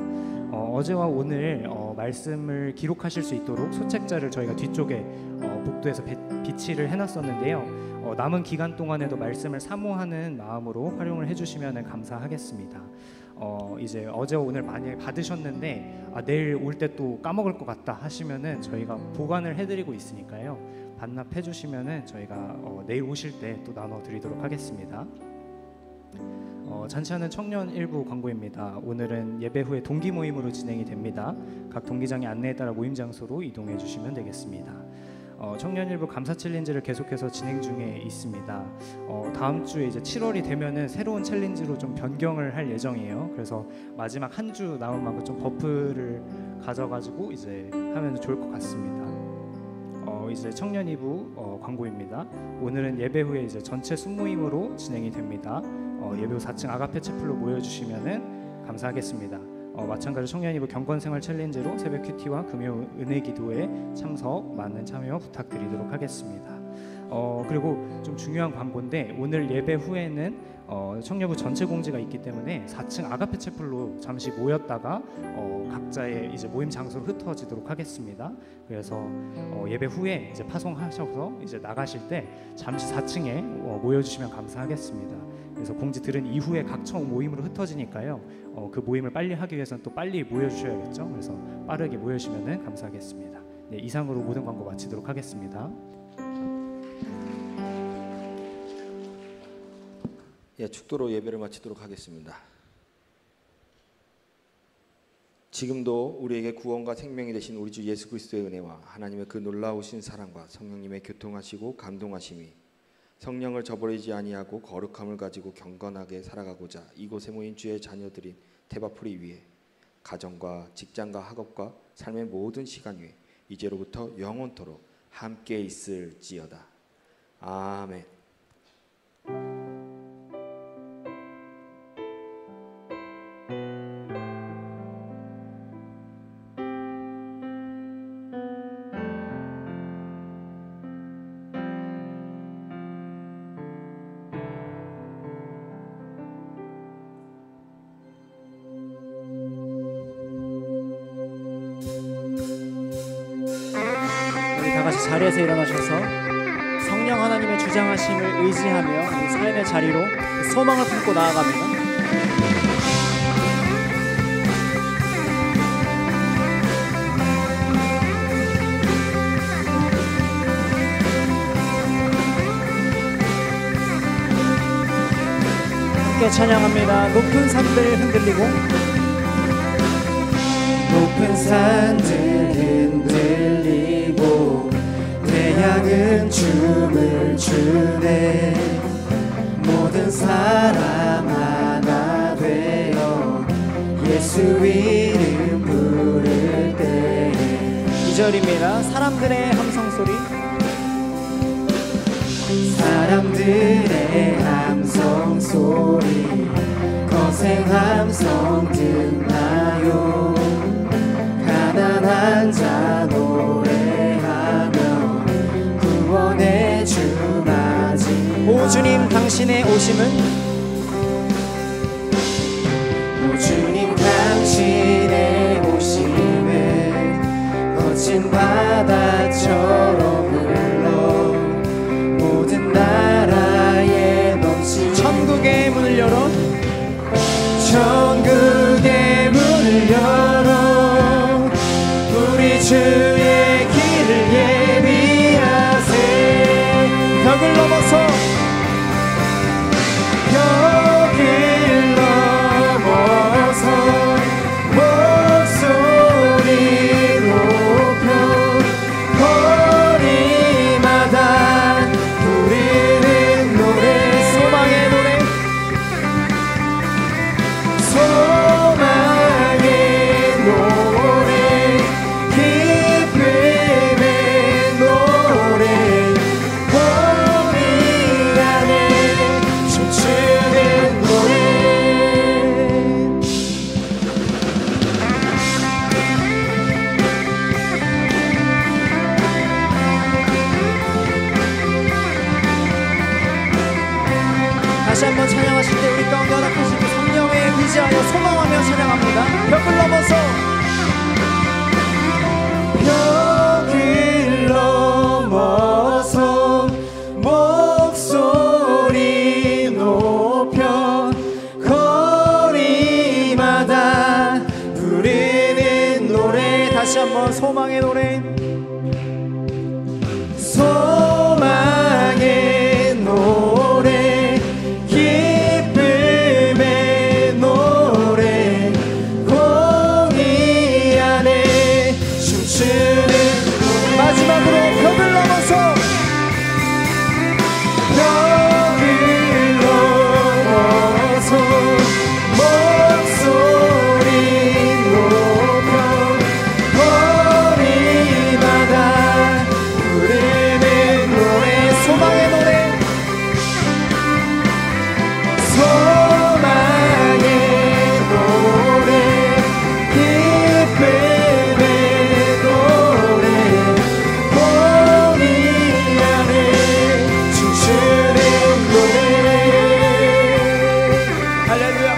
어제와 오늘 말씀을 기록하실 수 있도록 소책자를 저희가 뒤쪽에 복도에서 비치를 해놨었는데요. 남은 기간 동안에도 말씀을 사모하는 마음으로 활용을 해주시면 감사하겠습니다. 이제 어제와 오늘 많이 받으셨는데 내일 올 때 또 까먹을 것 같다 하시면은 저희가 보관을 해드리고 있으니까요. 반납해 주시면은 저희가 내일 오실 때 또 나눠드리도록 하겠습니다. 잔치하는 청년 일부 광고입니다. 오늘은 예배 후에 동기 모임으로 진행이 됩니다. 각 동기장의 안내에 따라 모임 장소로 이동해 주시면 되겠습니다. 청년 일부 감사 챌린지를 계속해서 진행 중에 있습니다. 다음 주에 이제 7월이 되면은 새로운 챌린지로 좀 변경을 할 예정이에요. 그래서 마지막 한 주 남은 만큼 좀 버프를 가져가지고 이제 하면 좋을 것 같습니다. 이제 청년 2부 광고입니다. 오늘은 예배 후에 이제 전체 순모임으로 진행이 됩니다. 예배 후 4층 아가페 채플로 모여주시면은 감사하겠습니다. 마찬가지로 청년 2부 경건생활 챌린지로 새벽 큐티와 금요 은혜 기도에 참석 많은 참여 부탁드리도록 하겠습니다. 그리고 좀 중요한 광고인데 오늘 예배 후에는 청년부 전체 공지가 있기 때문에 4층 아가페 채플로 잠시 모였다가 각자의 이제 모임 장소로 흩어지도록 하겠습니다. 그래서 예배 후에 이제 파송하셔서 이제 나가실 때 잠시 4층에 모여주시면 감사하겠습니다. 그래서 공지 들은 이후에 각처 모임으로 흩어지니까요. 그 모임을 빨리 하기 위해서는 또 빨리 모여주셔야겠죠. 그래서 빠르게 모여주시면 감사하겠습니다. 네, 이상으로 모든 광고 마치도록 하겠습니다. 축도로 예배를 마치도록 하겠습니다. 지금도 우리에게 구원과 생명이 되신 우리 주 예수 그리스도의 은혜와 하나님의 그 놀라우신 사랑과 성령님의 교통하시고 감동하심이 성령을 저버리지 아니하고 거룩함을 가지고 경건하게 살아가고자 이곳에 모인 주의 자녀들인 태바프리 위에 가정과 직장과 학업과 삶의 모든 시간 위에 이제로부터 영원토록 함께 있을지어다. 아멘. 우리 다 같이 자리에서 일어나셔서 성령 하나님의 주장하심을 의지하며 우리 삶의 자리로 소망을 품고 나아갑니다. 함께 찬양합니다. 높은 산들 흔들리고 높은 산들 흔들리고 태양은 춤을 추네. 모든 사람 하나 되어 예수 이름 부를 때 2절입니다. 사람들의 함성 소리 사람들의 함성 소리 거센 함성 듣나요. 가난한 자 노래하며 구원의 주 맞이. 오 주님 당신의 오심은 오 주님 당신의 오심은 거친 바다처럼 흘러 모든 나라에 넘치는 천국의 문을 열어 천국의 문을 열어 우리 주의 길을 예비하세. 벽을 넘어서 벽을 넘어서 목소리 높여 거리마다 부르는 노래. 소망의 노래 소망의 노래 기쁨의 노래 거리 안에 춤추는 노래. 다시 한번 찬양하실 때 우리 가운데 허락하신 그 성령에 의지하여 소망하며 찬양합니다. 벽을 넘어서 벽을 넘어서 목소리 높여 거리마다 부르는 노래. 다시 한번 소망의 노래 소망의 노래 기쁨의 노래 공의 안에 춤추는 노래. 마지막으로 벽을 넘어서 벽을 넘어서 목소리 높여 거리마다 부르는 노래. 소망의 노래 소망의 노래 기쁨의 노래 공의 안에 춤추는 노래. 할렐루야.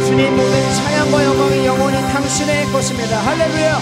주님 모든 찬양과 영광이 영원히 당신의 것입니다. 할렐루야.